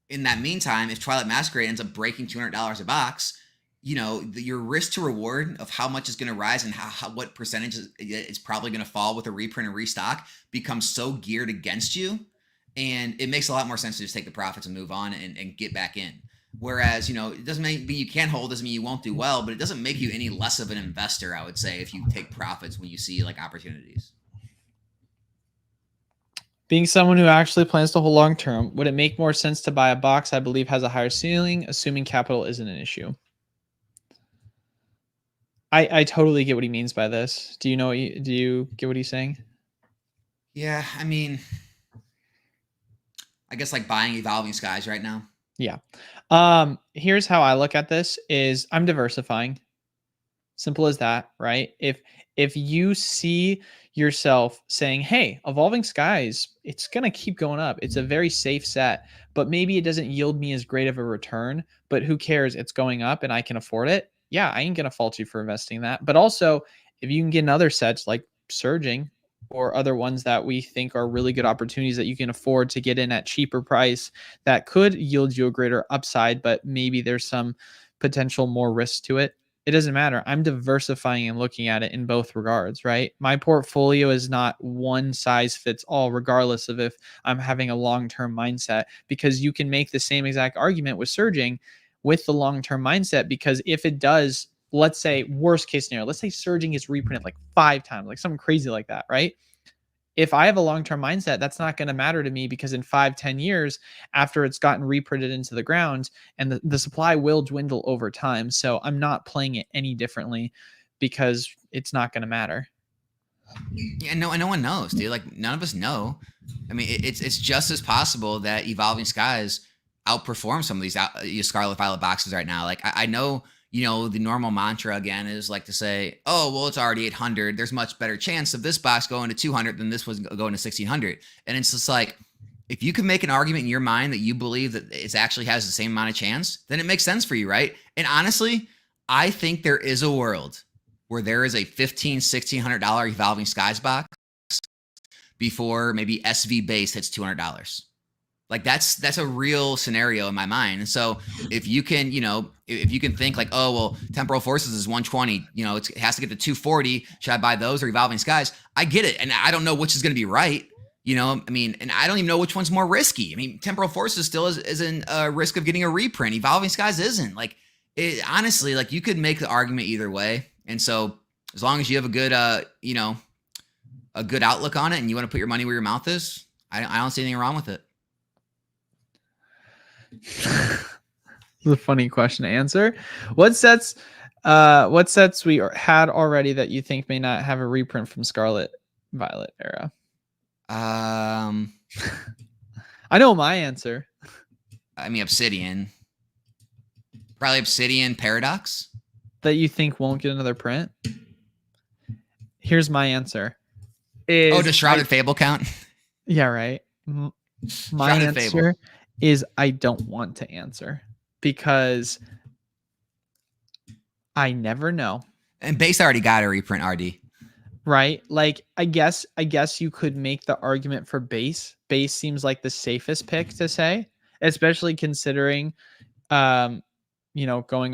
in that meantime, if Twilight Masquerade ends up breaking $200 a box, your risk to reward of how much is going to rise and what percentage is probably going to fall with a reprint and restock becomes so geared against you. And it makes a lot more sense to just take the profits and move on and get back in. Whereas, it doesn't mean you can't hold, doesn't mean you won't do well, but it doesn't make you any less of an investor, I would say, if you take profits when you see like opportunities. Being someone who actually plans to hold long term, would it make more sense to buy a box I believe has a higher ceiling, assuming capital isn't an issue? I totally get what he means by this. Do you get what he's saying? Yeah, I mean, I guess like buying Evolving Skies right now. Yeah. Here's how I look at this is I'm diversifying. Simple as that, right? If you see yourself saying, "Hey, Evolving Skies, it's going to keep going up. It's a very safe set, but maybe it doesn't yield me as great of a return, but who cares? It's going up and I can afford it." Yeah, I ain't going to fault you for investing in that. But also, if you can get in other sets like Surging or other ones that we think are really good opportunities that you can afford to get in at cheaper price that could yield you a greater upside, but maybe there's some potential more risk to it, it doesn't matter. I'm diversifying and looking at it in both regards, right? My portfolio is not one size fits all, regardless of if I'm having a long-term mindset, because you can make the same exact argument with surging with the long-term mindset, because if it does, let's say worst case scenario, let's say surging is reprinted like 5 times, like something crazy like that, right? If I have a long-term mindset, that's not going to matter to me, because in 5-10 years after it's gotten reprinted into the ground, and the supply will dwindle over time. So I'm not playing it any differently, because it's not going to matter. Yeah, no one knows, dude. Like none of us know. I mean, it's just as possible that Evolving Skies outperform some of these Scarlet Violet boxes right now. Like I know, the normal mantra again is like to say, oh, well, it's already 800. There's much better chance of this box going to 200 than this was going to 1600. And it's just like, if you can make an argument in your mind that you believe that it actually has the same amount of chance, then it makes sense for you, right? And honestly, I think there is a world where there is a $1,500, $1,600 Evolving Skies box before maybe SV base hits $200. Like that's a real scenario in my mind. And so if you can, if you can think like, oh, well, Temporal Forces is 120, it has to get to 240. Should I buy those or Evolving Skies? I get it. And I don't know which is going to be right. And I don't even know which one's more risky. I mean, Temporal Forces still is in risk of getting a reprint. Evolving Skies isn't. Like, honestly, like you could make the argument either way. And so as long as you have a good, a good outlook on it and you want to put your money where your mouth is, I don't see anything wrong with it. It's a funny question to answer. What sets we had already that you think may not have a reprint from Scarlet Violet era? I know my answer. I mean, Obsidian. Probably Obsidian Paradox. That you think won't get another print? Here's my answer. Does Shrouded Fable count? Yeah, right. My answer Fable is I don't want to answer, because I never know. And base already got a reprint RD. Right? Like I guess you could make the argument for base. Base seems like the safest pick to say, especially considering going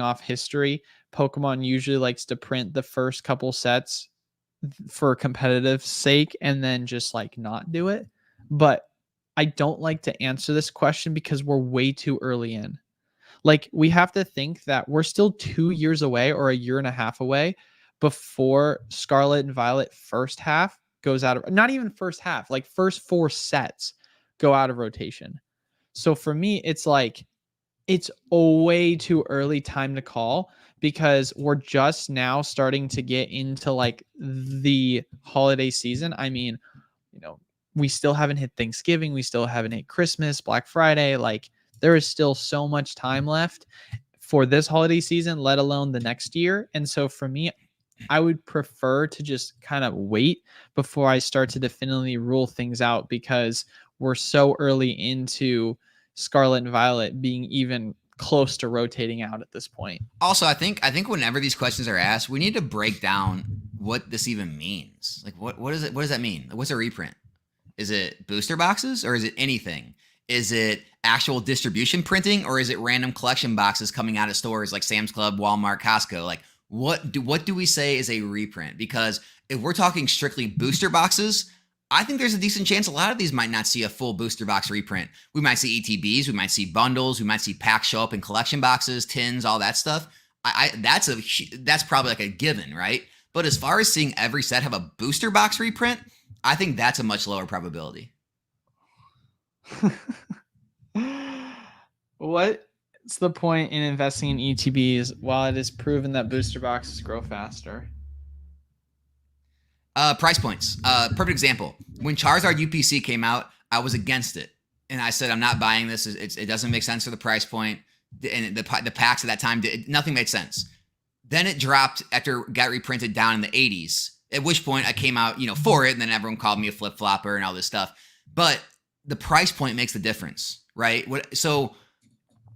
off history, Pokemon usually likes to print the first couple sets for competitive sake and then just like not do it. But I don't like to answer this question because we're way too early in. Like we have to think that we're still 2 years away or a year and a half away before Scarlet and Violet first half goes out of, not even first half, like first 4 sets go out of rotation. So for me, it's like, it's a way too early time to call, because we're just now starting to get into like the holiday season. I mean, we still haven't hit Thanksgiving. We still haven't hit Christmas, Black Friday. Like there is still so much time left for this holiday season, let alone the next year. And so for me, I would prefer to just kind of wait before I start to definitively rule things out, because we're so early into Scarlet and Violet being even close to rotating out at this point. Also, I think whenever these questions are asked, we need to break down what this even means. Like what is it? What does that mean? What's a reprint? Is it booster boxes or is it anything? Is it actual distribution printing or is it random collection boxes coming out of stores like Sam's Club, Walmart, Costco? Like what do we say is a reprint? Because if we're talking strictly booster boxes, I think there's a decent chance a lot of these might not see a full booster box reprint. We might see ETBs, we might see bundles, we might see packs show up in collection boxes, tins, all that stuff. That's probably like a given, right? But as far as seeing every set have a booster box reprint, I think that's a much lower probability. What's the point in investing in ETBs while it is proven that booster boxes grow faster? Price points. Perfect example. When Charizard UPC came out, I was against it. And I said, I'm not buying this. It doesn't make sense for the price point. And the packs at that time, nothing made sense. Then it dropped after it got reprinted down in the 80s, at which point I came out, for it. And then everyone called me a flip-flopper and all this stuff. But the price point makes the difference, right? So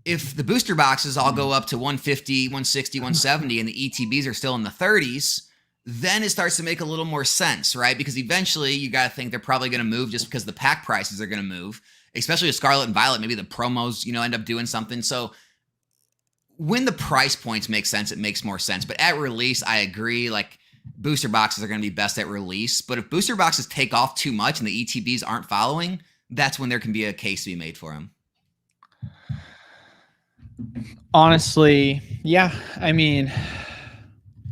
if the booster boxes all go up to 150, 160, 170, and the ETBs are still in the 30s, then it starts to make a little more sense, right? Because eventually you got to think they're probably going to move just because the pack prices are going to move, especially with Scarlet and Violet. Maybe the promos, end up doing something. So when the price points make sense, it makes more sense. But at release, I agree. Like booster boxes are going to be best at release. But if booster boxes take off too much and the ETBs aren't following, that's when there can be a case to be made for them. Honestly, yeah. I mean,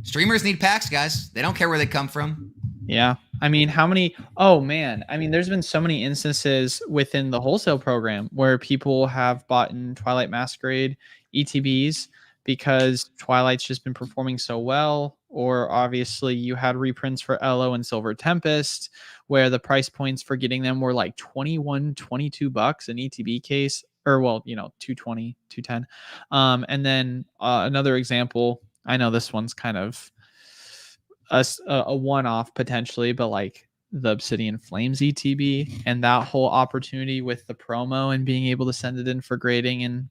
streamers need packs, guys. They don't care where they come from. Yeah. I mean, how many? Oh, man. I mean, there's been so many instances within the wholesale program where people have bought in Twilight Masquerade ETBs because Twilight's just been performing so well. Or obviously, you had reprints for Elo and Silver Tempest where the price points for getting them were like 21, 22 bucks an ETB case. Or, well, 220, 210. And then another example, I know this one's kind of a one-off potentially, but like the Obsidian Flames ETB and that whole opportunity with the promo and being able to send it in for grading and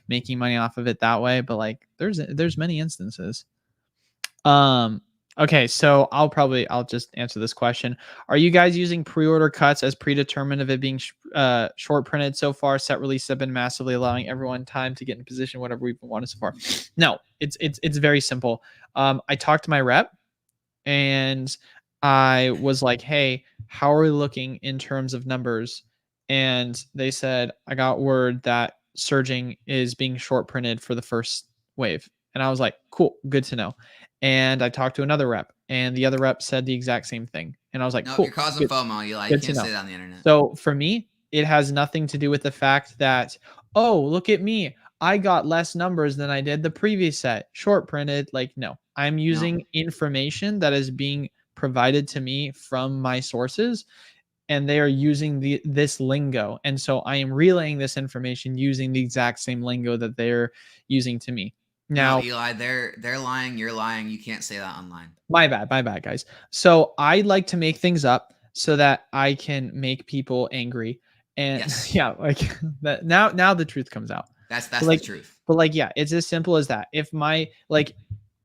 making money off of it that way. But like there's many instances. Okay, so I'll just answer this question. Are you guys using pre-order cuts as predetermined of it being short printed so far? Set releases have been massively allowing everyone time to get in position, whatever we've wanted so far. No, it's very simple. I talked to my rep and I was like, hey, how are we looking in terms of numbers? And they said, I got word that surging is being short printed for the first wave. And I was like, cool, good to know. And I talked to another rep and the other rep said the exact same thing. And I was like, no, cool. You're causing FOMO. You can't say that on the internet. So for me, it has nothing to do with the fact that, oh, look at me. I got less numbers than I did the previous set. Short printed. Like, no, I'm using information that is being provided to me from my sources, and they are using this lingo. And so I am relaying this information using the exact same lingo that they're using to me. Now, no, Eli, they're lying. You're lying. You can't say that online. My bad, guys. So I like to make things up so that I can make people angry. And yes. Yeah, like that. Now the truth comes out. That's like, the truth. But like, yeah, it's as simple as that. If my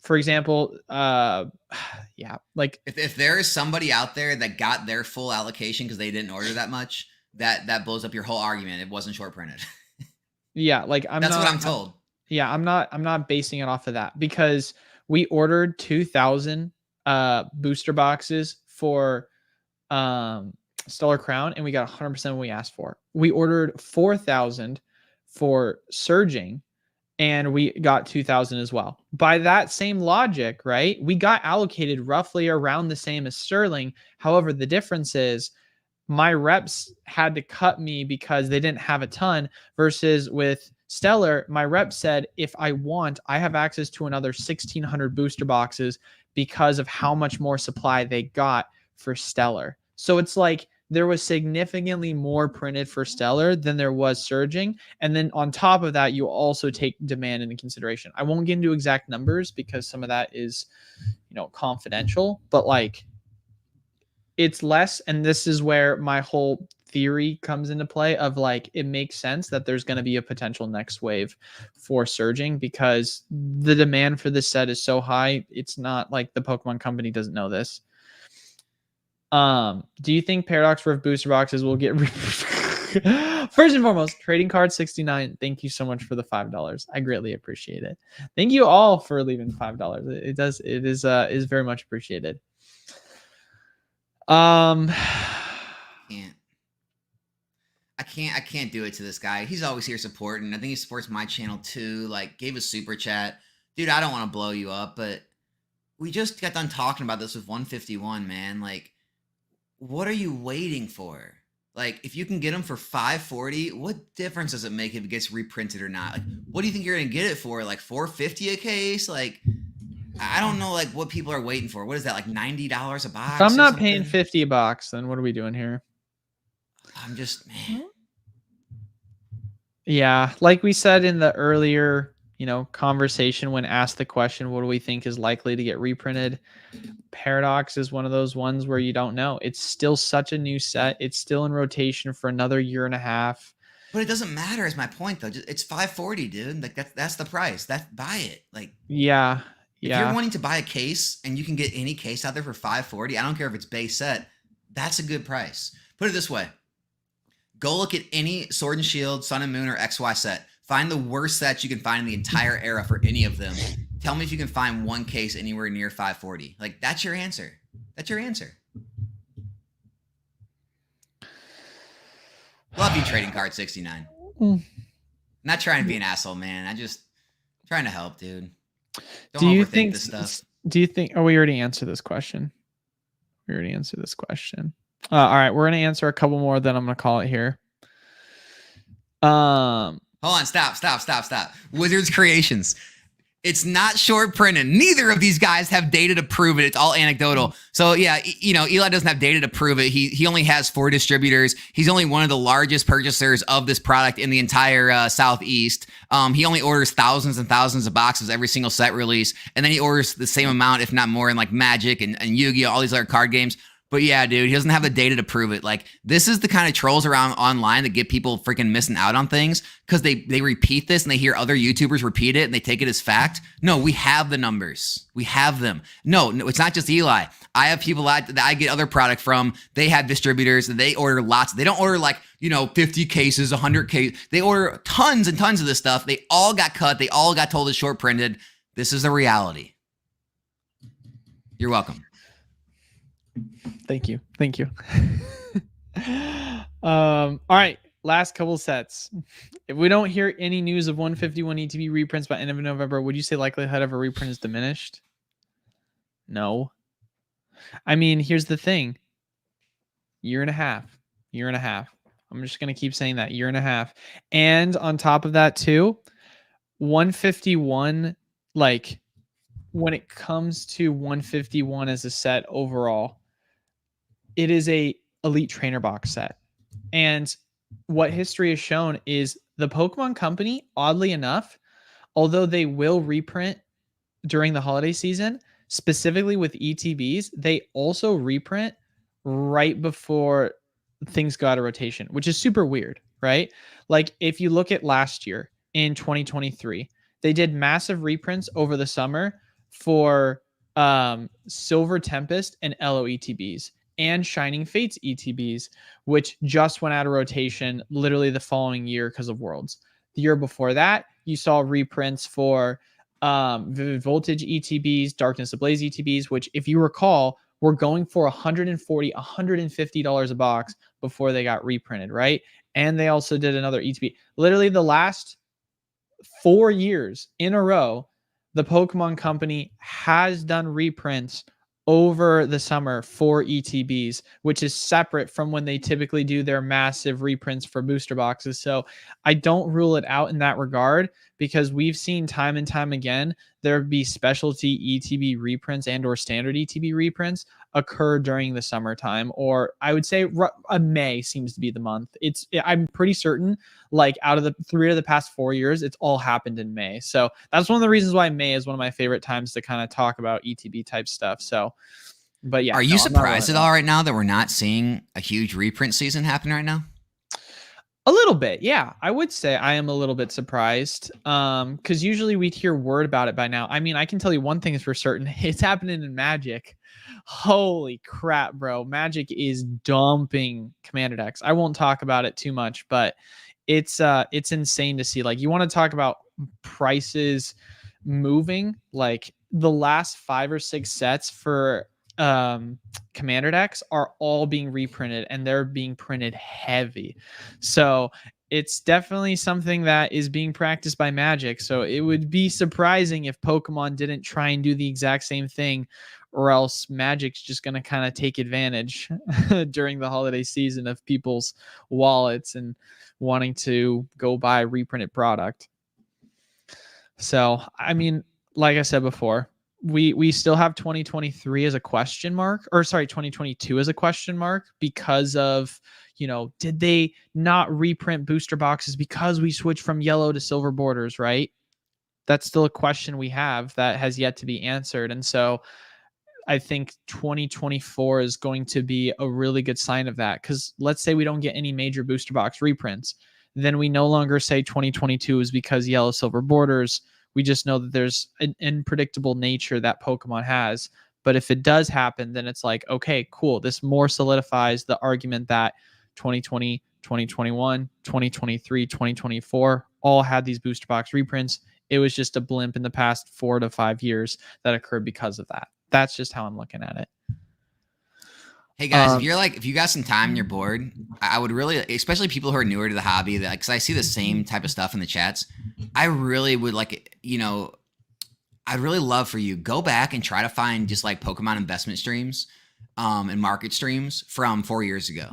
for example, yeah, like if there is somebody out there that got their full allocation because they didn't order that much, that blows up your whole argument. It wasn't short printed. Yeah, like that's what I'm told. I'm not basing it off of that because we ordered 2,000 booster boxes for Stellar Crown and we got 100% what we asked for. We ordered 4,000 for Surging and we got 2,000 as well. By that same logic, right? We got allocated roughly around the same as Sterling. However, the difference is my reps had to cut me because they didn't have a ton versus with Stellar, my rep said, if I want, I have access to another 1,600 booster boxes because of how much more supply they got for Stellar. So it's like there was significantly more printed for Stellar than there was Surging. And then on top of that, you also take demand into consideration. I won't get into exact numbers because some of that is, confidential, but like it's less. And this is where my whole theory comes into play of like, it makes sense that there's going to be a potential next wave for Surging because the demand for this set is so high. It's not like the Pokemon company doesn't know this. Do you think Paradox for booster boxes will get first and foremost, trading card 69. Thank you so much for the $5. I greatly appreciate it. Thank you all for leaving $5. It is very much appreciated. I can't do it to this guy. He's always here supporting. I think he supports my channel too. Like, gave a super chat. Dude, I don't want to blow you up, but we just got done talking about this with 151, man. Like, what are you waiting for? Like, if you can get him for 540, what difference does it make if it gets reprinted or not? Like, what do you think you're gonna get it for? Like 450 a case? Like, I don't know, like what people are waiting for. What is that, like $90 a box? If I'm not paying $50, then what are we doing here? I'm just, man. Yeah, like we said in the earlier, conversation when asked the question, what do we think is likely to get reprinted? Paradox is one of those ones where you don't know. It's still such a new set. It's still in rotation for another year and a half. But it doesn't matter is my point, though. It's 540, dude. Like that's the price. Buy it. Like, yeah. If you're wanting to buy a case and you can get any case out there for 540, I don't care if it's base set, that's a good price. Put it this way. Go look at any Sword and Shield, Sun and Moon, or XY set. Find the worst sets you can find in the entire era for any of them. Tell me if you can find one case anywhere near 540. Like, that's your answer. That's your answer. Love you, Trading Card 69. Not trying to be an asshole, man. I just trying to help, dude. Don't overthink this stuff. Do you think? Oh, we already answered this question. All right, we're gonna answer a couple more. Then I'm gonna call it here. Hold on, stop. Wizards Creations. It's not short printed. Neither of these guys have data to prove it. It's all anecdotal. So yeah, Eli doesn't have data to prove it. He only has 4 distributors. He's only one of the largest purchasers of this product in the entire Southeast. He only orders thousands and thousands of boxes every single set release. And then he orders the same amount, if not more, in like Magic and Yu-Gi-Oh, all these other card games. But yeah, dude, he doesn't have the data to prove it. Like, this is the kind of trolls around online that get people freaking missing out on things because they repeat this and they hear other YouTubers repeat it and they take it as fact. No, we have the numbers. We have them. No, it's not just Eli. I have people that I get other product from. They have distributors and they order lots. They don't order like, 50 cases, 100 cases. They order tons and tons of this stuff. They all got cut. They all got told it's short printed. This is the reality. You're welcome. Thank you. All right, last couple sets. If we don't hear any news of 151 ETB reprints by end of November, would you say likelihood of a reprint is diminished? No. I mean, here's the thing. Year and a half. I'm just going to keep saying that. Year and a half. And on top of that too, 151, like when it comes to 151 as a set overall, it is a elite trainer box set. And what history has shown is the Pokemon Company, oddly enough, although they will reprint during the holiday season, specifically with ETBs, they also reprint right before things go out of rotation, which is super weird, right? Like if you look at last year in 2023, they did massive reprints over the summer for Silver Tempest and LO ETBs. And Shining Fates ETBs, which just went out of rotation literally the following year because of Worlds. The year before that, you saw reprints for Vivid Voltage ETBs, Darkness Ablaze ETBs, which, if you recall, were going for $140, $150 a box before they got reprinted, right? And they also did another ETB. Literally the last 4 years in a row, the Pokemon Company has done reprints over the summer for ETBs, which is separate from when they typically do their massive reprints for booster boxes. So I don't rule it out in that regard, because we've seen time and time again there be specialty ETB reprints and or standard ETB reprints occur during the summertime, or I would say May seems to be the month. I'm pretty certain, like out of the 3 of the past 4 years, it's all happened in May. So that's one of the reasons why May is one of my favorite times to kind of talk about ETB type stuff. So, but yeah. Are you surprised at all right now that we're not seeing a huge reprint season happen right now? A little bit, yeah. I would say I am a little bit surprised, because usually we'd hear word about it by now. I mean, I can tell you one thing is for certain. It's happening in Magic. Holy crap, bro. Magic is dumping Commander decks. I won't talk about it too much, but it's insane to see. Like, you want to talk about prices moving, like the last 5 or 6 sets for Commander decks are all being reprinted, and they're being printed heavy. So it's definitely something that is being practiced by Magic. So it would be surprising if Pokemon didn't try and do the exact same thing, or else Magic's just going to kind of take advantage during the holiday season of people's wallets and wanting to go buy reprinted product. So, I mean, like I said before, we still have 2023 as a question mark, or sorry, 2022 as a question mark, because of, did they not reprint booster boxes because we switched from yellow to silver borders, right? That's still a question we have that has yet to be answered. And so I think 2024 is going to be a really good sign of that, because let's say we don't get any major booster box reprints, then we no longer say 2022 is because yellow silver borders. We just know that there's an unpredictable nature that Pokemon has. But if it does happen, then it's like, okay, cool. This more solidifies the argument that 2020 2021, 2023, 2024 all had these booster box reprints. It was just a blimp in the past 4 to 5 years that occurred because of that. That's just how I'm looking at it. Hey guys, if you got some time and you're bored, I would really, especially people who are newer to the hobby, that because I see the same type of stuff in the chats, I really would like, I'd really love for you go back and try to find just like Pokemon investment streams, and market streams from 4 years ago.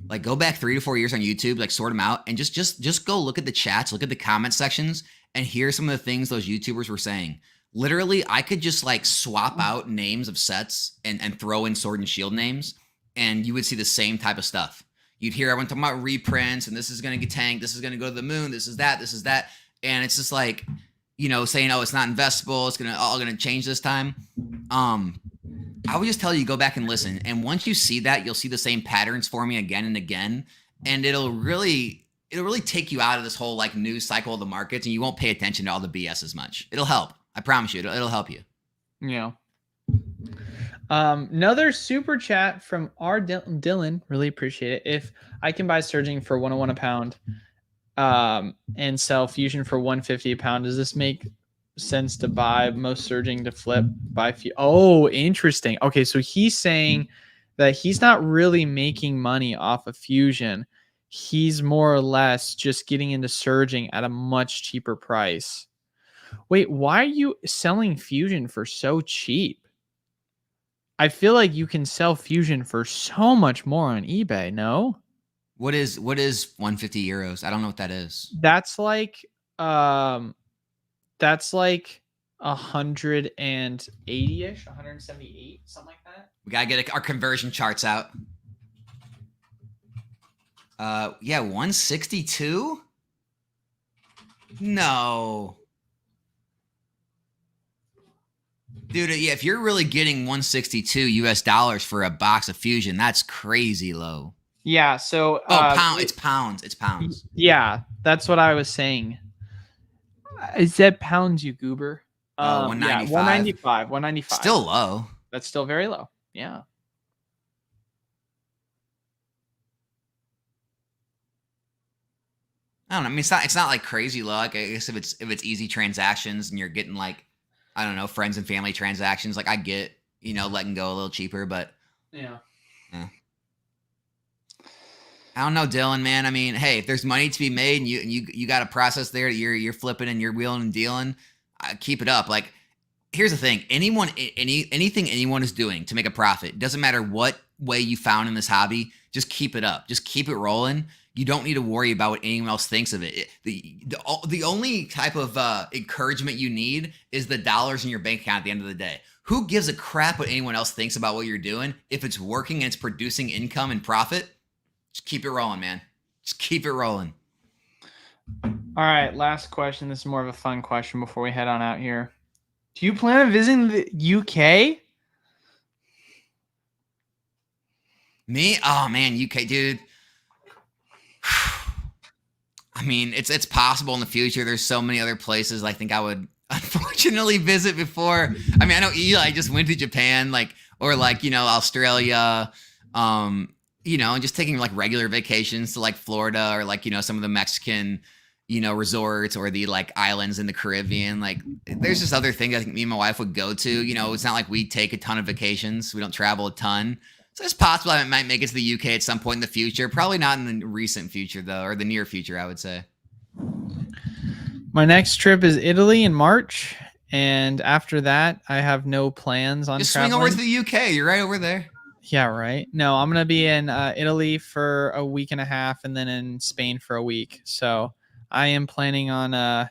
Like go back 3 to 4 years on YouTube, like sort them out, and just go look at the chats, look at the comment sections, and hear some of the things those YouTubers were saying. Literally, I could just like swap out names of sets and throw in Sword and Shield names, and you would see the same type of stuff. You'd hear everyone talking about reprints, and this is going to get tanked, this is going to go to the moon, this is that, and it's just like, saying, oh, it's not investable, it's all gonna change this time. I would just tell you go back and listen, and once you see that, you'll see the same patterns forming again and again, and it'll really take you out of this whole like news cycle of the markets, and you won't pay attention to all the BS as much. It'll help. I promise you, it'll help you. Yeah. Another super chat from R. Dylan. Really appreciate it. If I can buy Surging for 101 a pound, and sell Fusion for 150 a pound, does this make sense to buy most Surging to flip? Buy Oh, interesting. Okay, so he's saying that he's not really making money off of Fusion. He's more or less just getting into Surging at a much cheaper price. Wait, why are you selling Fusion for so cheap? I feel like you can sell Fusion for so much more on eBay, no? What is 150 euros? I don't know what that is. That's like 180-ish, 178, something like that. We gotta get our conversion charts out. Yeah, 162? No. Dude, yeah, if you're really getting 162 US dollars for a box of Fusion, that's crazy low. Yeah, so it's pounds. Yeah, that's what I was saying. I said pounds, you goober. 195. Yeah, 195. Still low. That's still very low. Yeah. I don't know. I mean, it's not like crazy low. Like, I guess if it's easy transactions and you're getting like, I don't know, friends and family transactions, like I get, letting go a little cheaper, but yeah. I don't know, Dylan, man. I mean, hey, if there's money to be made and you got a process there that you're flipping and you're wheeling and dealing, keep it up. Like, here's the thing: anything anyone is doing to make a profit, doesn't matter what way you found in this hobby, just keep it up. Just keep it rolling. You don't need to worry about what anyone else thinks of it. The only type of encouragement you need is the dollars in your bank account at the end of the day. Who gives a crap what anyone else thinks about what you're doing? If it's working and it's producing income and profit, just keep it rolling, man. Just keep it rolling. All right, last question. This is more of a fun question before we head on out here. Do you plan on visiting the UK? Me? Oh, man, UK, dude. I mean, it's possible in the future. There's so many other places I think I would unfortunately visit before. I mean, I know Eli just went to Japan, or Australia, and just taking like regular vacations to like Florida or some of the Mexican, resorts or the like islands in the Caribbean. Like there's just other things I think me and my wife would go to. It's not like we take a ton of vacations. We don't travel a ton. So it's possible I might make it to the UK at some point in the future. Probably not in the recent future, though, or the near future, I would say. My next trip is Italy in March. And after that, I have no plans on just traveling. Swing over to the UK. You're right over there. Yeah, right. No, I'm going to be in Italy for a week and a half and then in Spain for a week. So I am planning on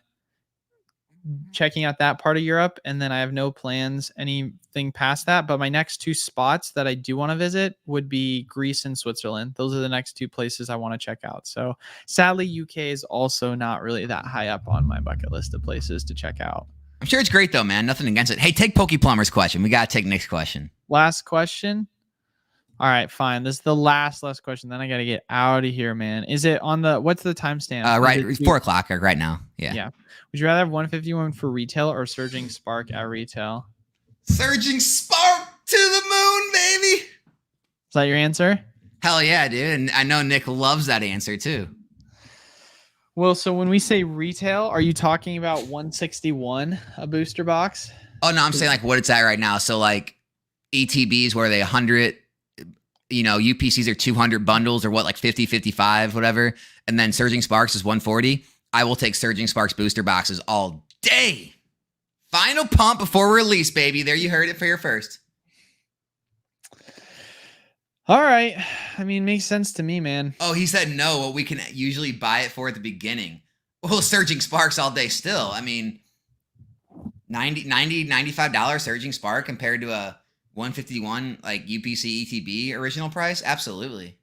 checking out that part of Europe, and then I have no plans anything past that. But my next two spots that I do want to visit would be Greece and Switzerland. Those are the next two places I want to check out. So sadly, UK is also not really that high up on my bucket list of places to check out. I'm sure it's great though, man. Nothing against it. Hey, take Pokey Plumber's question. We got to take Nick's question. Last question. All right, fine. This is the last question. Then I got to get out of here, man. Is it on what's the timestamp? Right, 4:00 right now. Yeah. Yeah. Would you rather have 151 for retail or Surging Spark at retail? Surging Spark to the moon, baby. Is that your answer? Hell yeah, dude. And I know Nick loves that answer too. Well, so when we say retail, are you talking about 161 a booster box? Oh no, I'm saying like what it's at right now. So like ETBs, where they 100, UPCs are 200 bundles or what, like 50, 55, whatever. And then Surging Sparks is 140. I will take Surging Sparks booster boxes all day. Final pump before release, baby. There, you heard it for your first. All right. I mean, makes sense to me, man. Oh, he said no. What we can usually buy it for at the beginning. Well, Surging Sparks all day still. I mean, $95 Surging Spark compared to a 151 like UPC ETB original price. Absolutely.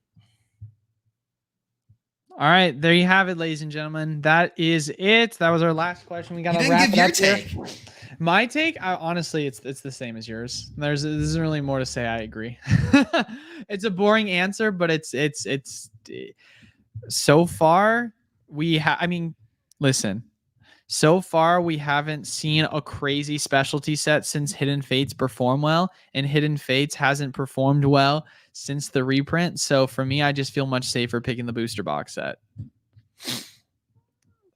All right, there you have it, ladies and gentlemen. That is it. That was our last question. We got to wrap it up here. My take, honestly, it's the same as yours. There's isn't really more to say. I agree. It's a boring answer, but it's so far we have. I mean, listen. So far, we haven't seen a crazy specialty set since Hidden Fates perform well, and Hidden Fates hasn't performed well since the reprint. So for me, I just feel much safer picking the booster box set.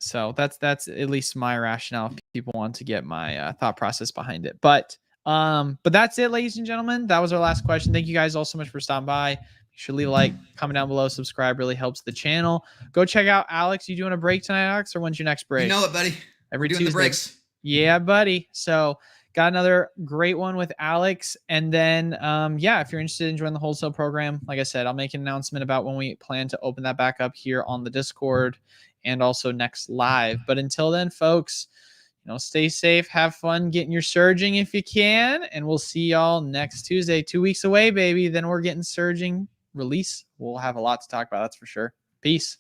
So that's at least my rationale if people want to get my thought process behind it. But that's it, ladies and gentlemen. That was our last question. Thank you guys all so much for stopping by. Make sure to leave a like, comment down below, subscribe, really helps the channel. Go check out Alex. You doing a break tonight, Alex, or when's your next break? You know it, buddy. Every We're doing Tuesday. The breaks. Yeah, buddy. So got another great one with Alex. And then, yeah, if you're interested in joining the wholesale program, like I said, I'll make an announcement about when we plan to open that back up here on the Discord and also next live. But until then, folks, stay safe, have fun getting your surging if you can, and we'll see y'all next Tuesday. 2 weeks away, baby. Then we're getting surging release. We'll have a lot to talk about, that's for sure. Peace.